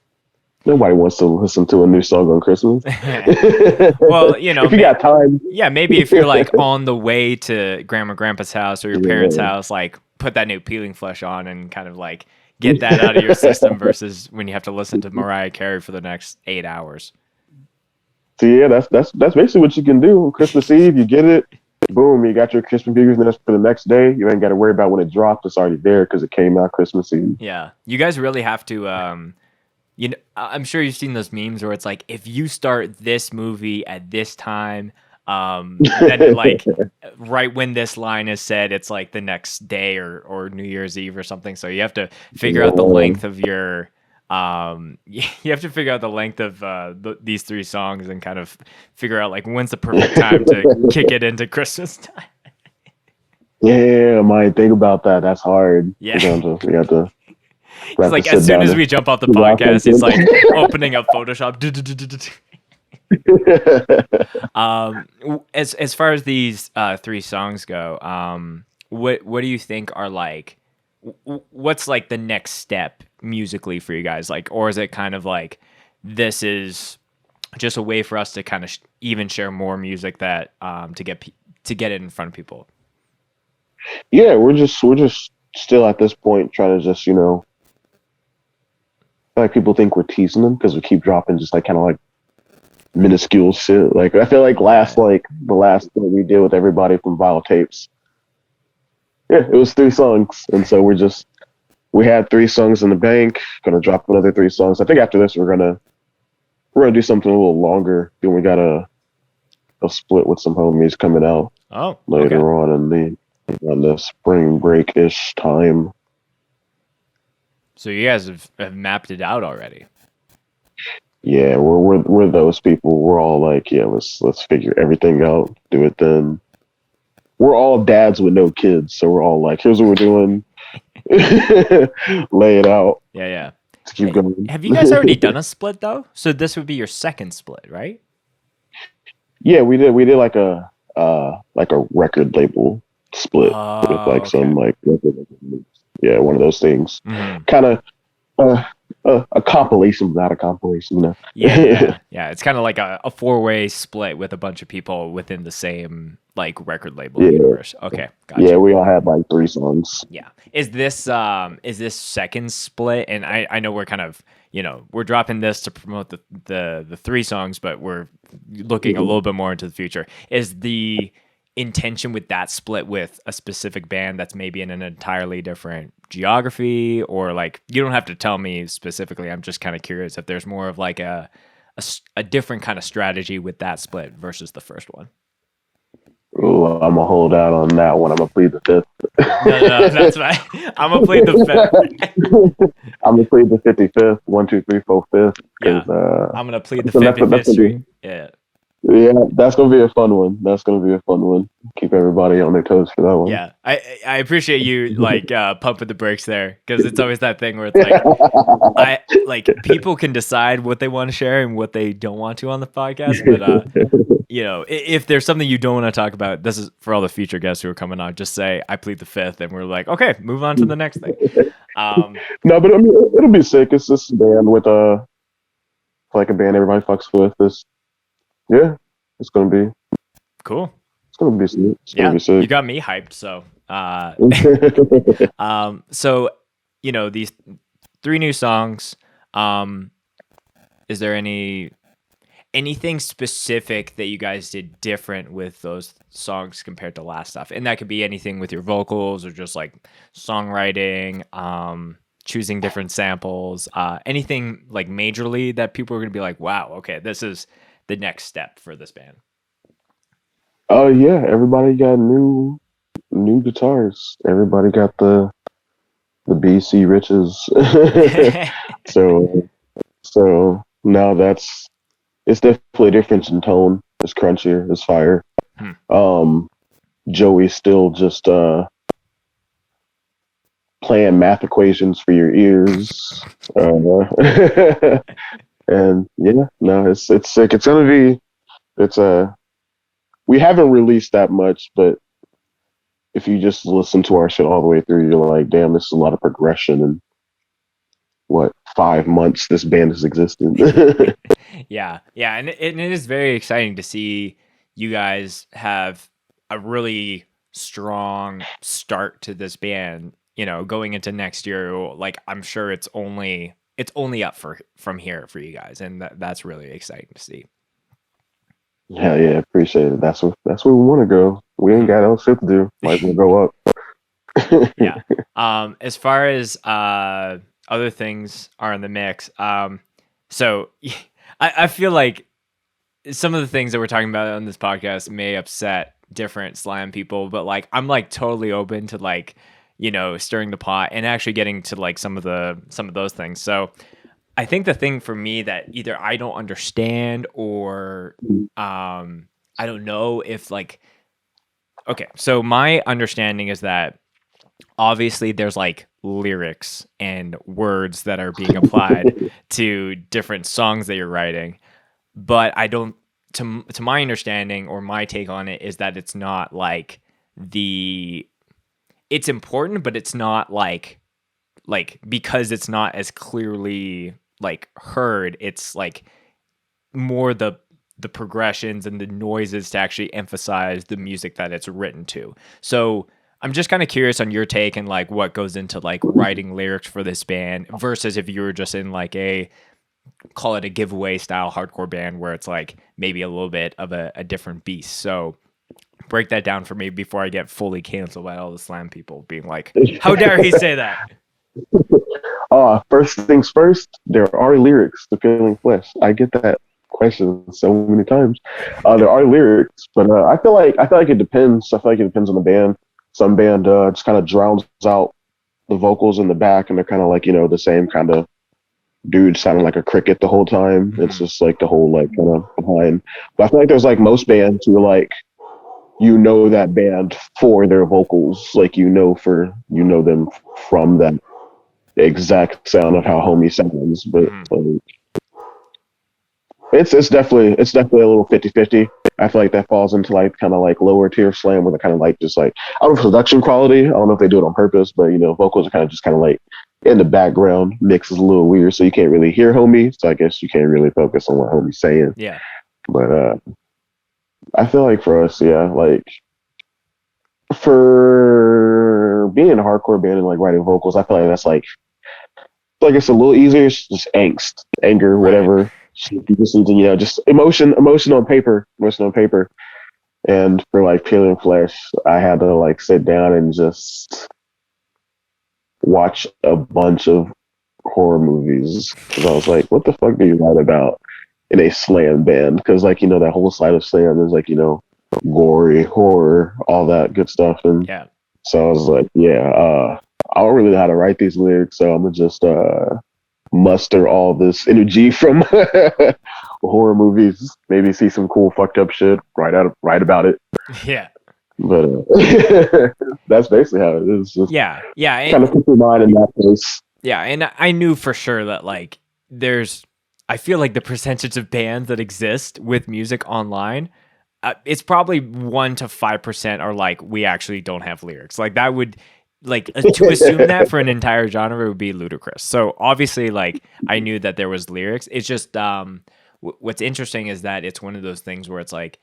Nobody wants to listen to a new song on Christmas. Well, if you got time. Yeah, maybe if you're like on the way to grandma, grandpa's house or your parents' house, like put that new Peeling Flesh on and kind of like get that out of your system versus when you have to listen to Mariah Carey for the next 8 hours. So yeah, that's basically what you can do. Christmas Eve, you get it. Boom, you got your Christmas figures for the next day. You ain't got to worry about when it dropped. It's already there because it came out Christmas Eve. Yeah. You guys really have to, I'm sure you've seen those memes where it's like, if you start this movie at this time, then like right when this line is said, it's like the next day or New Year's Eve or something. So you have to figure out the length of your... you have to figure out the length of these 3 songs and kind of figure out like when's the perfect time to kick it into Christmas time. Yeah, I think about that. That's hard. Yeah, you have to. It's like as soon as we jump off the podcast, it's like opening up Photoshop. As far as these 3 songs go, what do you think are like? What's like the next step musically for you guys? Like, or is it kind of like this is just a way for us to kind of even share more music that to get it in front of people. Yeah, we're just still at this point trying to just, you know, like people think we're teasing them because we keep dropping just like kind of like minuscule shit. Like I feel like the last thing we did with everybody from Vile Tapes, yeah, it was 3 songs, and so we had 3 songs in the bank. Gonna drop another 3 songs. I think after this we're gonna do something a little longer. Then we got a split with some homies coming out later on on the spring break ish time. So you guys have mapped it out already. Yeah, we're those people. We're all like, yeah, let's figure everything out, do it then. We're all dads with no kids, so we're all like, here's what we're doing. Lay it out. Yeah. To keep going. Have you guys already done a split though? So this would be your second split, right? Yeah, we did like a record label split with like some like one of those things. Mm-hmm. Kind of a compilation without a compilation, you know. Yeah. It's kind of like a 4-way split with a bunch of people within the same like record label universe. Okay, gotcha. Yeah, we all had like 3 songs. Yeah. Is this second split? And I know we're kind of, you know, we're dropping this to promote the 3 songs, but we're looking a little bit more into the future. Is the intention with that split with a specific band that's maybe in an entirely different geography, or like you don't have to tell me specifically, I'm just kind of curious if there's more of like a different kind of strategy with that split versus the first one? Ooh, I'm gonna hold out on that one. I'm gonna plead the 5th. No, that's fine. I'm gonna plead the 5th. I'm gonna plead the 55th. 1, 2, 3, 4, 5th. Yeah. I'm gonna plead the 55th Street. Yeah, that's gonna be a fun one. Keep everybody on their toes for that one. Yeah, I appreciate you like pumping the brakes there, because it's always that thing where it's like people can decide what they want to share and what they don't want to on the podcast. But you know, if there's something you don't want to talk about, this is for all the future guests who are coming on. Just say I plead the 5th, and we're like, okay, move on to the next thing. No, but I mean, it'll be sick. It's this band with like a band everybody fucks with. Yeah, it's gonna be cool. It's gonna be sick. You got me hyped. So, so you know, these 3 new songs. Is there anything specific that you guys did different with those songs compared to last stuff? And that could be anything with your vocals or just like songwriting, choosing different samples, anything like majorly that people are gonna be like, wow, okay, this is the next step for this band. Oh yeah, everybody got new guitars. Everybody got the BC riches. so now it's definitely a difference in tone. It's crunchier, it's fire. Joey's still just playing math equations for your ears. And yeah, no, it's sick. It's gonna be, we haven't released that much, but if you just listen to our shit all the way through, you're like, damn, this is a lot of progression in what, 5 months this band has existed. Yeah, and it is very exciting to see you guys have a really strong start to this band. You know, going into next year, like I'm sure it's only up from here for you guys, and that's really exciting to see. Yeah, appreciate it. That's where we want to go. We ain't got else shit to do. Might as well go up. Yeah. As far as other things are in the mix, so I feel like some of the things that we're talking about on this podcast may upset different slam people, but like I'm like totally open to like, you know, stirring the pot and actually getting to like some of those things. So I think the thing for me that either I don't understand or I don't know if like, okay, so my understanding is that obviously there's like lyrics and words that are being applied to different songs that you're writing, but I don't, to my understanding or my take on it is that it's not like it's important, but it's not like because it's not as clearly like heard. It's like more the progressions and the noises to actually emphasize the music that it's written to. So I'm just kind of curious on your take and like what goes into like writing lyrics for this band versus if you were just in like a, call it a giveaway style hardcore band where it's like maybe a little bit of a different beast. So break that down for me before I get fully canceled by all the slam people being like, how dare he say that? First things first, there are lyrics to Peeling Flesh. I get that question so many times. There are lyrics, but I feel like it depends. I feel like it depends on the band. Some band just kind of drowns out the vocals in the back, and they're kind of like, the same kind of dude sounding like a cricket the whole time. It's just like the whole like kind of behind. But I feel like there's like most bands who are like, that band for their vocals, like them from that exact sound of how Homie sounds. But like, it's definitely a little 50-50. I feel like that falls into like kind of like lower tier slam where they're kind of like just like, I don't know, production quality. I don't know if they do it on purpose, but vocals are kind of like in the background. Mix is a little weird, so you can't really hear Homie. So I guess you can't really focus on what Homie's saying. Yeah. But I feel like for us, like for being a hardcore band and like writing vocals, I feel like that's like it's a little easier. It's just angst, anger, whatever. You just need to, just emotion on paper. And for like Peeling Flesh, I had to like sit down and just watch a bunch of horror movies because I was like, what the fuck do you write about in a slam band? Because like, that whole side of slam is like, gory, horror, all that good stuff. And so I was like, I don't really know how to write these lyrics, so I'm gonna just muster all this energy from horror movies, maybe see some cool fucked up shit, write about it. Yeah. But that's basically how it is. Just kind of put your mind in that place. Yeah, and I knew for sure that like I feel like the percentage of bands that exist with music online, it's probably 1 to 5% are like, we actually don't have lyrics. Like that would to assume that for an entire genre would be ludicrous. So obviously, like I knew that there was lyrics. It's just what's interesting is that it's one of those things where it's like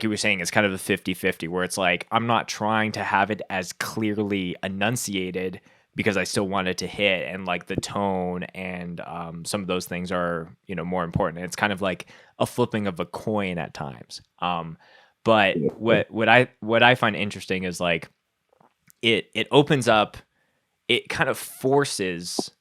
you were saying, it's kind of a 50-50 where it's like I'm not trying to have it as clearly enunciated because I still want it to hit, and like the tone and some of those things are more important. It's kind of like a flipping of a coin at times. But what I find interesting is like it opens up, it kind of forces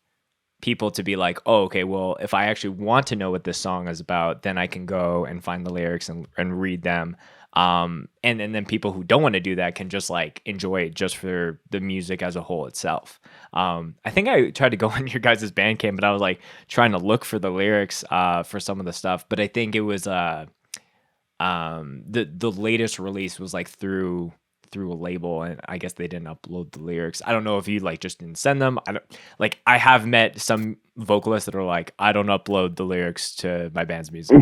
people to be like, oh, okay, well, if I actually want to know what this song is about, then I can go and find the lyrics and read them. And then people who don't want to do that can just like enjoy it just for the music as a whole itself. I think I tried to go on your guys' Bandcamp, but I was like trying to look for the lyrics for some of the stuff. But I think it was the latest release was like through a label, and I guess they didn't upload the lyrics. I don't know if you like just didn't send them. I have met some vocalists that are like, I don't upload the lyrics to my band's music.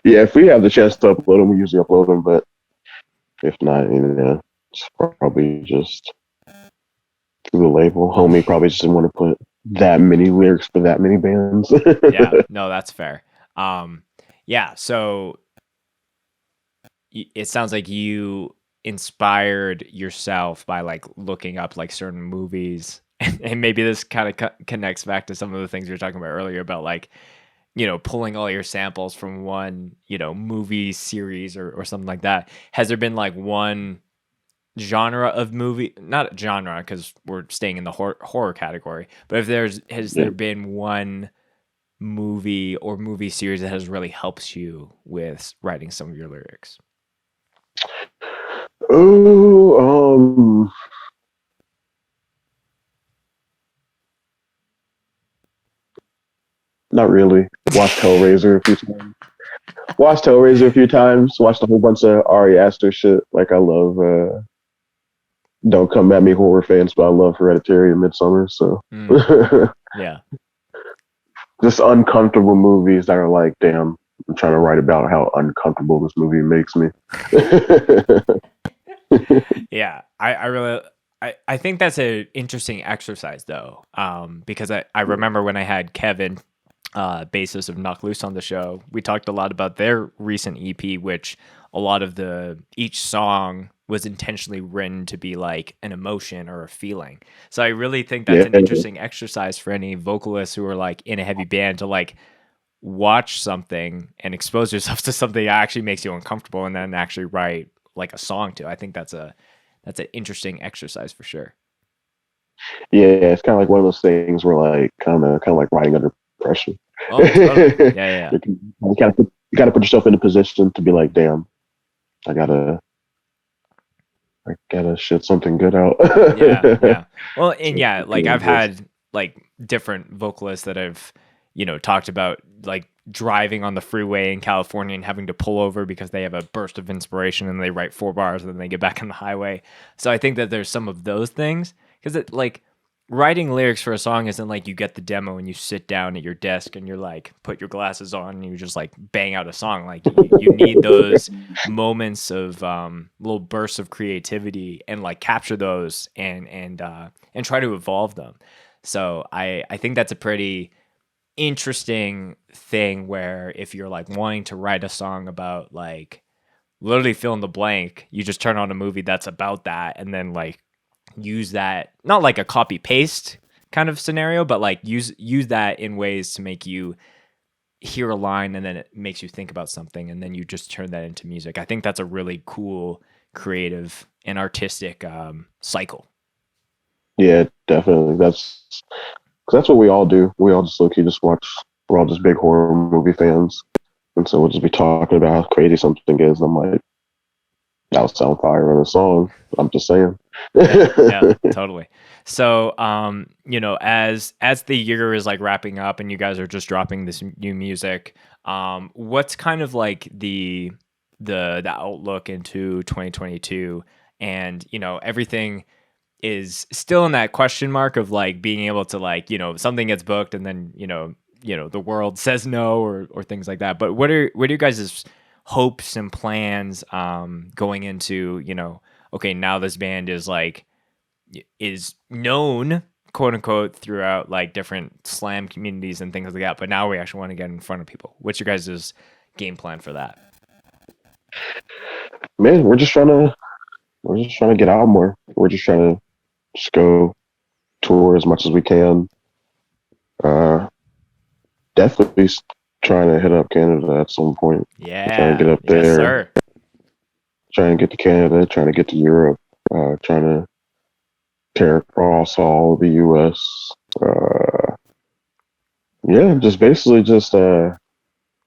Yeah, if we have the chance to upload them, we usually upload them, but if not, it's probably just through the label. Homie probably just didn't want to put that many lyrics for that many bands. Yeah, no, that's fair. So it sounds like you inspired yourself by like looking up like certain movies, and maybe this kind of connects back to some of the things you were talking about earlier about like, pulling all your samples from one, movie series or something like that. Has there been like one genre of movie, not genre because we're staying in the horror category, but if has there been one movie or movie series that has really helped you with writing some of your lyrics? Oh, not really. Watched Hellraiser a few times. Watched a whole bunch of Ari Aster shit. Like I love don't come at me horror fans, but I love Hereditary and Midsommar, so yeah. Just uncomfortable movies that are like, damn, I'm trying to write about how uncomfortable this movie makes me. Yeah, I I think that's an interesting exercise though, because I remember when I had Kevin, bassist of Knock Loose on the show, we talked a lot about their recent EP, which a lot of each song was intentionally written to be like an emotion or a feeling. So I really think that's an interesting exercise for any vocalists who are like in a heavy band to like watch something and expose yourself to something that actually makes you uncomfortable and then actually write like a song to. I think that's an interesting exercise for sure. Yeah, it's kind of like one of those things where like kind of like writing under pressure. Oh, totally. Yeah. You gotta put yourself in a position to be like, damn, I gotta shit something good out. Yeah. Well, and yeah, like I've had like different vocalists that I've, talked about like driving on the freeway in California and having to pull over because they have a burst of inspiration and they write 4 bars and then they get back on the highway. So I think that there's some of those things because it like writing lyrics for a song isn't like you get the demo and you sit down at your desk and you're like put your glasses on and you just like bang out a song. Like you need those moments of little bursts of creativity and like capture those and try to evolve them. So I think that's a pretty interesting thing where if you're like wanting to write a song about like literally fill in the blank, you just turn on a movie that's about that and then like use that, not like a copy paste kind of scenario, but like use that in ways to make you hear a line and then it makes you think about something and then you just turn that into music. I think that's a really cool, creative and artistic cycle. Yeah, definitely. That's what we all do. We all just low-key just watch. We're all just big horror movie fans, and so we'll just be talking about how crazy something is. And I'm like, that would sound fire in a song. I'm just saying. Yeah, totally. So, as the year is like wrapping up and you guys are just dropping this new music, what's kind of like the outlook into 2022? And, everything is still in that question mark of like being able to like, something gets booked and then, the world says no or things like that. But what are you guys' hopes and plans going into, okay, now this band is like is known, quote unquote, throughout like different slam communities and things like that, but now we actually want to get in front of people. What's your guys' game plan for that? Man, we're just trying to get out more. We're just trying to just go tour as much as we can. Definitely trying to hit up Canada at some point. Yeah, trying to get up there. Yes, sir. Trying to get to Canada, trying to get to Europe, trying to tear across all the US. Yeah, just basically just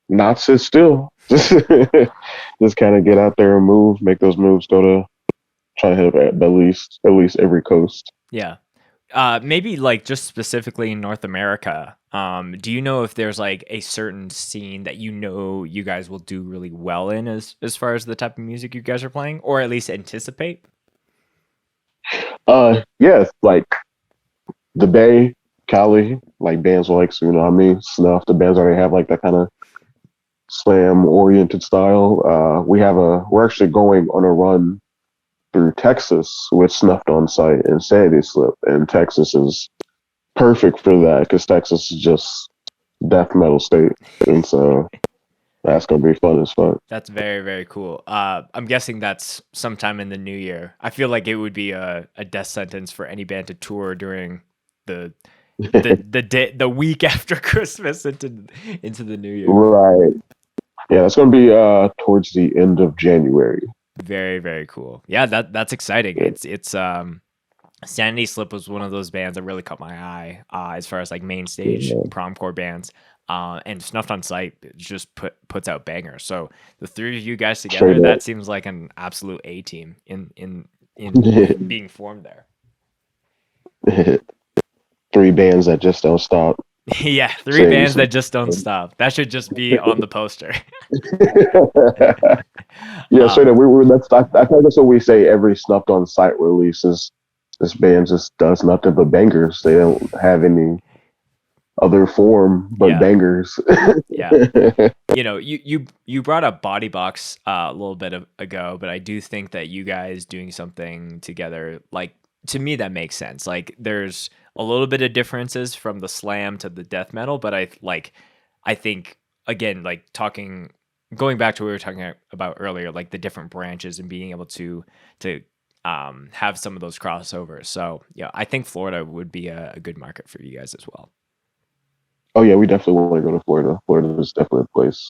not sit still. Just kind of get out there and move, make those moves, go to try to hit at least every coast. Yeah. Maybe like just specifically in North America, do you know if there's like a certain scene that you guys will do really well in as far as the type of music you guys are playing, or at least anticipate? Yes, like the Bay, Cali, like bands like Snuff, the bands already have like that kind of slam oriented style. We're actually going on a run through Texas with Snuffed on Sight and Sandy Slip, and Texas is perfect for that because Texas is just death metal state, and so that's gonna be fun as fuck. That's very, very cool. I'm guessing that's sometime in the new year. I feel like it would be a death sentence for any band to tour during the week after Christmas into the new year. Right. Yeah, it's gonna be towards the end of January. Very, very cool. Yeah, that's exciting. It's Sandy Slip was one of those bands that really caught my eye as far as like main stage promcore bands. And Snuffed on Sight just puts out bangers. So the three of you guys together, that seems like an absolute A team in being formed there. 3 bands that just don't stop. Yeah, 3 bands that just don't stop. That should just be on the poster. Yeah, straight up. I think that's what we say every Snuffed on Sight release is. This band just does nothing but bangers. They don't have any other form but bangers. Yeah. You brought up Body Box a little bit ago, but I do think that you guys doing something together, like to me that makes sense. Like there's a little bit of differences from the slam to the death metal, but I think again, like going back to what we were talking about earlier, like the different branches and being able to have some of those crossovers. So yeah, I think Florida would be a good market for you guys as well. Oh yeah, we definitely want to go to Florida. Florida is definitely a place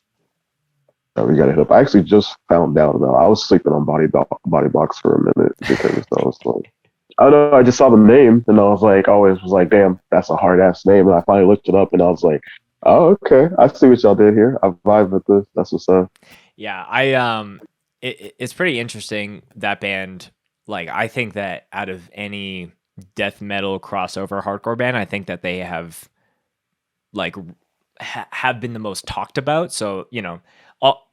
that we got to hit up. I actually just found out though. I was sleeping on Body Box for a minute because I was like, I don't know. I just saw the name and I was like, always was like, damn, that's a hard ass name. And I finally looked it up and I was like, oh, okay, I see what y'all did here. I vibe with this. That's what's up. Yeah, it's pretty interesting, that band. Like, I think that out of any death metal crossover hardcore band, I think that they have have been the most talked about. So, you know,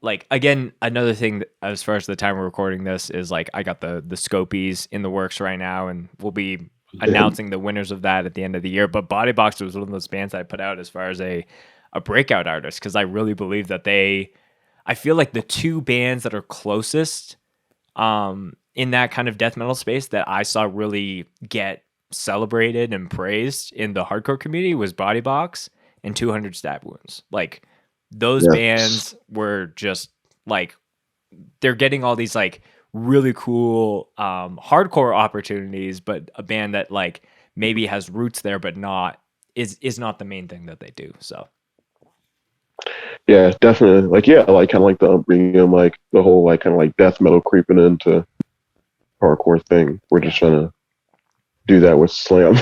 like again, another thing that, as far as the time we're recording this, is like I got the Scopies in the works right now, and we'll be announcing the winners of that at the end of the year. But Body Box was one of those bands I put out as far as a breakout artist, because I really believe that I feel like the two bands that are closest in that kind of death metal space that I saw really get celebrated and praised in the hardcore community was Body Box and 200 Stab Wounds. Like those bands were just like, they're getting all these like really cool hardcore opportunities, but a band that like maybe has roots there but is not the main thing that they do. So yeah, definitely. Like like kind of like the upbringing, like the whole like kind of like death metal creeping into hardcore thing. We're just trying to do that with slam.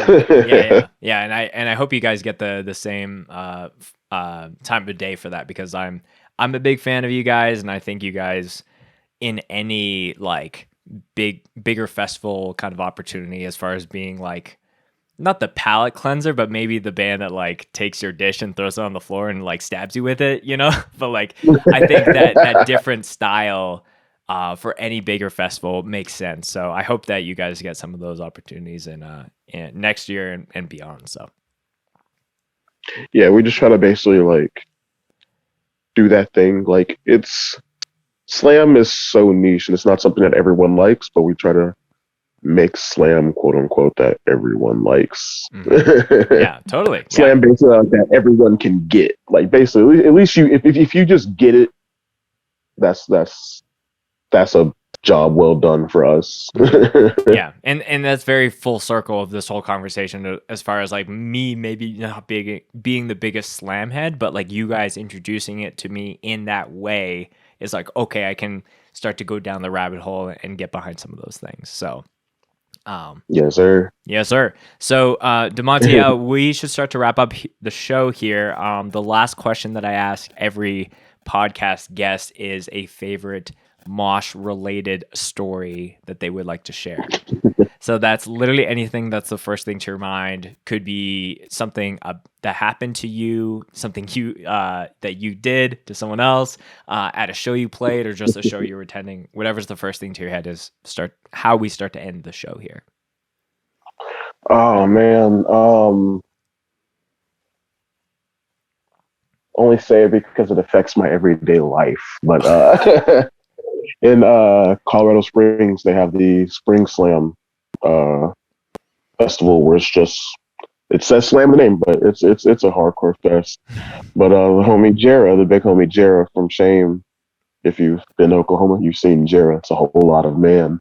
yeah. And I hope you guys get the same time of day for that, because I'm a big fan of you guys, and I think you guys in any like bigger festival kind of opportunity, as far as being like not the palate cleanser, but maybe the band that like takes your dish and throws it on the floor and like stabs you with it, you know. But like I think that different style for any bigger festival makes sense. So I hope that you guys get some of those opportunities in next year and beyond. So yeah, we just try to basically like do that thing. Like slam is so niche and it's not something that everyone likes, but we try to make slam, quote unquote, that everyone likes. Mm-hmm. Yeah, totally. Slam basically that everyone can get. Like basically, at least if you just get it, that's a job well done for us. Yeah, and that's very full circle of this whole conversation, as far as like me maybe not being the biggest slam head, but like you guys introducing it to me in that way is like, okay, I can start to go down the rabbit hole and get behind some of those things. So yes sir. So Damonteal, we should start to wrap up the show here. The last question that I ask every podcast guest is a favorite Mosh related story that they would like to share. So that's literally anything that's the first thing to your mind. Could be something that happened to you, something you that you did to someone else at a show you played, or just a show you were attending. Whatever's the first thing to your head is how we start to end the show here. Oh man, only say it because it affects my everyday life. But in Colorado Springs, they have the Spring Slam festival, where it says slam the name, but it's a hardcore fest. But the big homie Jera from Shame, if you've been to Oklahoma, you've seen Jera. It's a whole lot of man.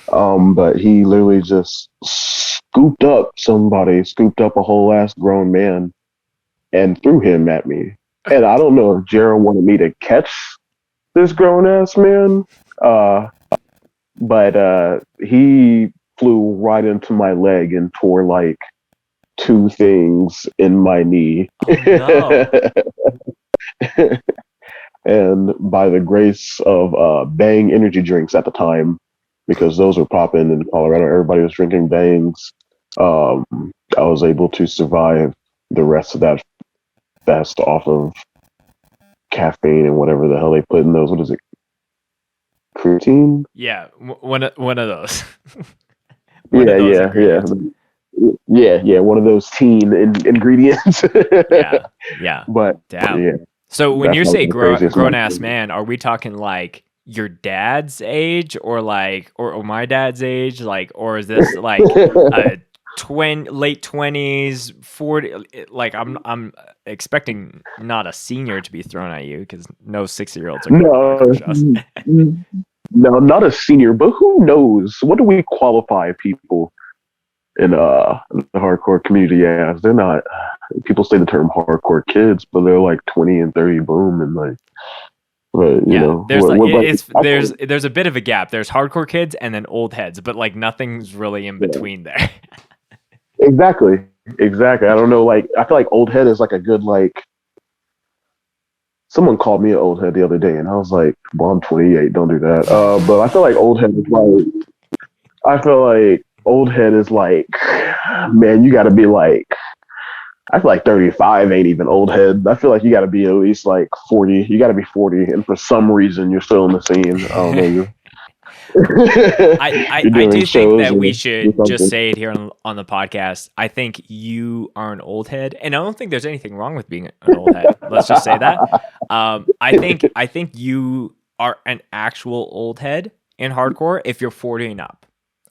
But he literally just scooped up a whole ass grown man and threw him at me. And I don't know if Jera wanted me to catch this grown ass man, but he flew right into my leg and tore like 2 things in my knee. Oh, no. And by the grace of Bang energy drinks at the time, because those were popping in Colorado, everybody was drinking Bangs. I was able to survive the rest of that fest off of caffeine and whatever the hell they put in those. What is it? Creatine? Yeah, one of those. Yeah. One of those teen ingredients. Yeah. But damn. yeah. So when That's you not say the craziest grown one. ass man, are we talking like your dad's age or like or my dad's age, like, or is this like a late 20s 40? Like I'm expecting not a senior to be thrown at you because no 6-year-olds are going to No, hardcore shows. no, not a senior, but who knows? What do we qualify people in the hardcore community as? They're not. People say the term hardcore kids, but they're like 20 and 30, boom, and like. But, you know, there's what, there's a bit of a gap. There's hardcore kids and then old heads, but like nothing's really in between there. Exactly. I don't know. Like, I feel like old head is like a good like. Someone called me an old head the other day, and I was like, "Well, I'm 28. Don't do that." But I feel like old head is like. I feel like old head is like, man, you got to be like. I feel like 35 ain't even old head. I feel like you got to be at least like 40. You got to be 40, and for some reason, you're still in the scene. I don't know. I do think that we should just say it here on the podcast. I think you are an old head, and I don't think there's anything wrong with being an old head. Let's just say that. I think you are an actual old head in hardcore if you're 40 and up.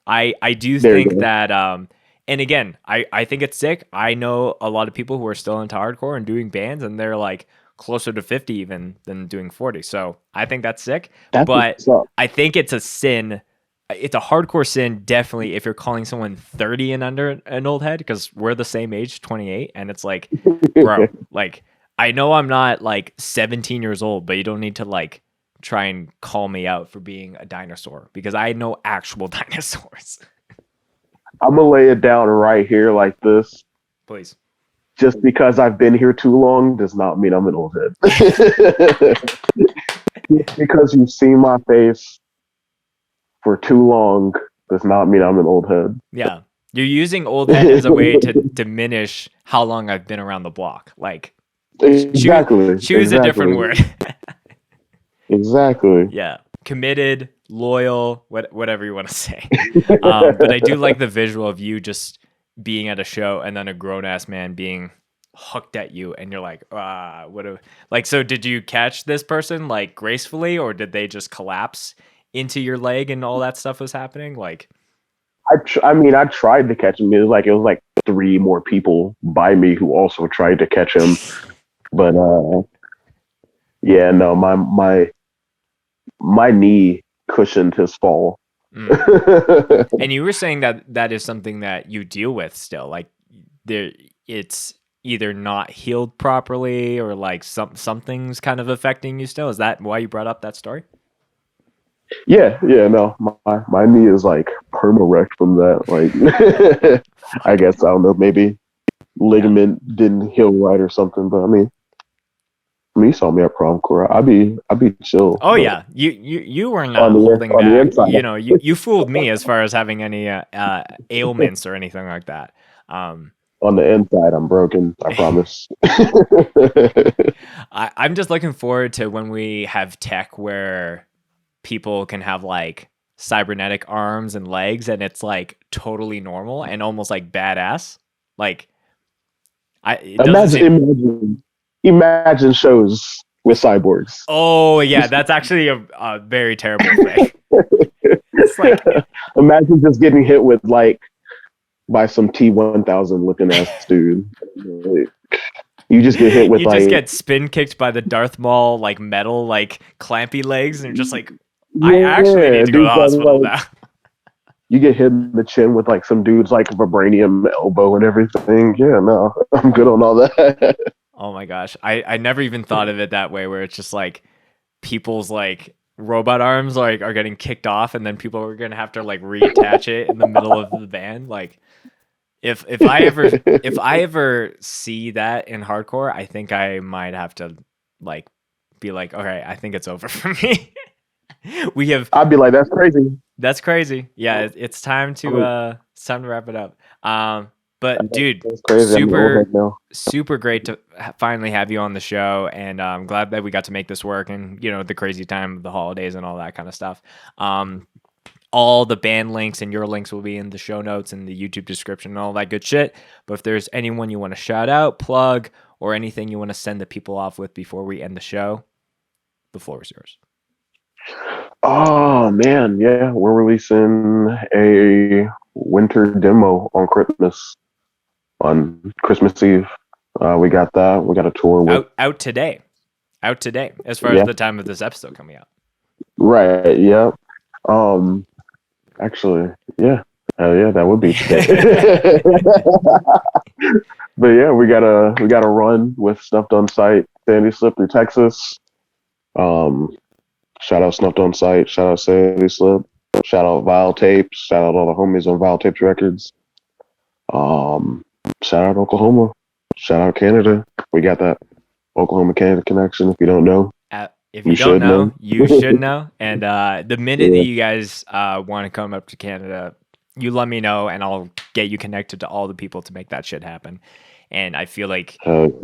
I do think that. And again, I think it's sick. I know a lot of people who are still into hardcore and doing bands, and they're like closer to 50 even than doing 40. So I think that's sick. But I think it's a sin. It's a hardcore sin, definitely, if you're calling someone 30 and under an old head, because we're the same age, 28. And it's like, bro, like, I know I'm not like 17 years old, but you don't need to like try and call me out for being a dinosaur because I know actual dinosaurs. I'm going to lay it down right here like this. Please. Just because I've been here too long does not mean I'm an old head. Just because you've seen my face for too long does not mean I'm an old head. Yeah. You're using old head as a way to diminish how long I've been around the block. Like, exactly. Choose a different word. Exactly. Yeah. Committed, loyal, whatever you want to say. But I do like the visual of you just being at a show and then a grown-ass man being hooked at you and you're like, so did you catch this person like gracefully, or did they just collapse into your leg and all that stuff was happening? Like, I tried to catch him. It was like 3 more people by me who also tried to catch him. But yeah, no, my knee cushioned his fall. And you were saying that is something that you deal with still, like it's either not healed properly or like something's kind of affecting you still. Is that why you brought up that story? Yeah, no, my knee is like perma-wrecked from that. Like, I guess, I don't know, maybe ligament didn't heal right or something, but I mean, you saw me at prom, Cora. I'd be chill. Oh yeah, you were not holding back. You know, you fooled me as far as having any ailments or anything like that. On the inside, I'm broken. I promise. I'm just looking forward to when we have tech where people can have like cybernetic arms and legs, and it's like totally normal and almost like badass. Like, Imagine shows with cyborgs. Oh yeah, that's actually a very terrible thing. It's like, imagine just getting hit with like by some T-1000 looking ass dude. You just get hit with you just get spin kicked by the Darth Maul like metal like clampy legs, and you're just like, I actually need to go to the hospital now. You get hit in the chin with like some dude's like vibranium elbow and everything. Yeah, no, I'm good on all that. Oh my gosh. I never even thought of it that way, where it's just like people's like robot arms like are getting kicked off and then people are gonna have to like reattach it in the middle of the band. Like if I ever see that in hardcore, I think I might have to like be like, okay, I think it's over for me. I'd be like, that's crazy. That's crazy. Yeah, it's time to wrap it up. But dude, super great to finally have you on the show, and I'm glad that we got to make this work. And you know, the crazy time of the holidays and all that kind of stuff. All the band links and your links will be in the show notes and the YouTube description and all that good shit. But if there's anyone you want to shout out, plug, or anything you want to send the people off with before we end the show, the floor is yours. Oh man, yeah, we're releasing a winter demo on Christmas Eve. We got that. We got a tour with Out today. Out today, as far as yeah, the time of this episode coming out. right, yeah. Um, actually, yeah, hell yeah, that would be today. But yeah, we got a run with Snuffed on Sight, Sandy Slip through Texas. Um, shout out Snuffed on Sight, shout out Sandy Slip, shout out Vile Tapes, shout out all the homies on Vile Tapes Records. Um, shout out Oklahoma, shout out Canada. We got that Oklahoma Canada connection. If you don't know, If you you don't should know, know. you should know. And the minute that Yeah. you guys want to come up to Canada, you let me know, and I'll get you connected to all the people to make that shit happen. And I feel like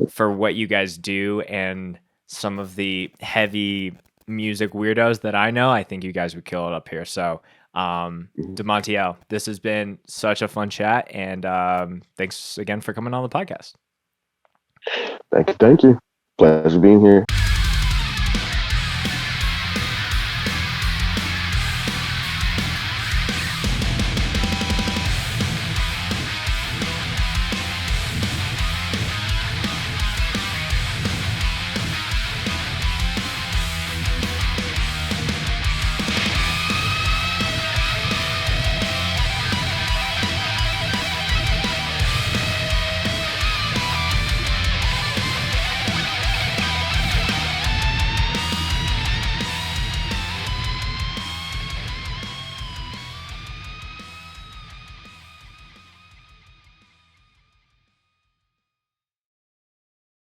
for what you guys do and some of the heavy music weirdos that I know, I think you guys would kill it up here. So, Damonteal, this has been such a fun chat, and thanks again for coming on the podcast. Thank you. Pleasure being here.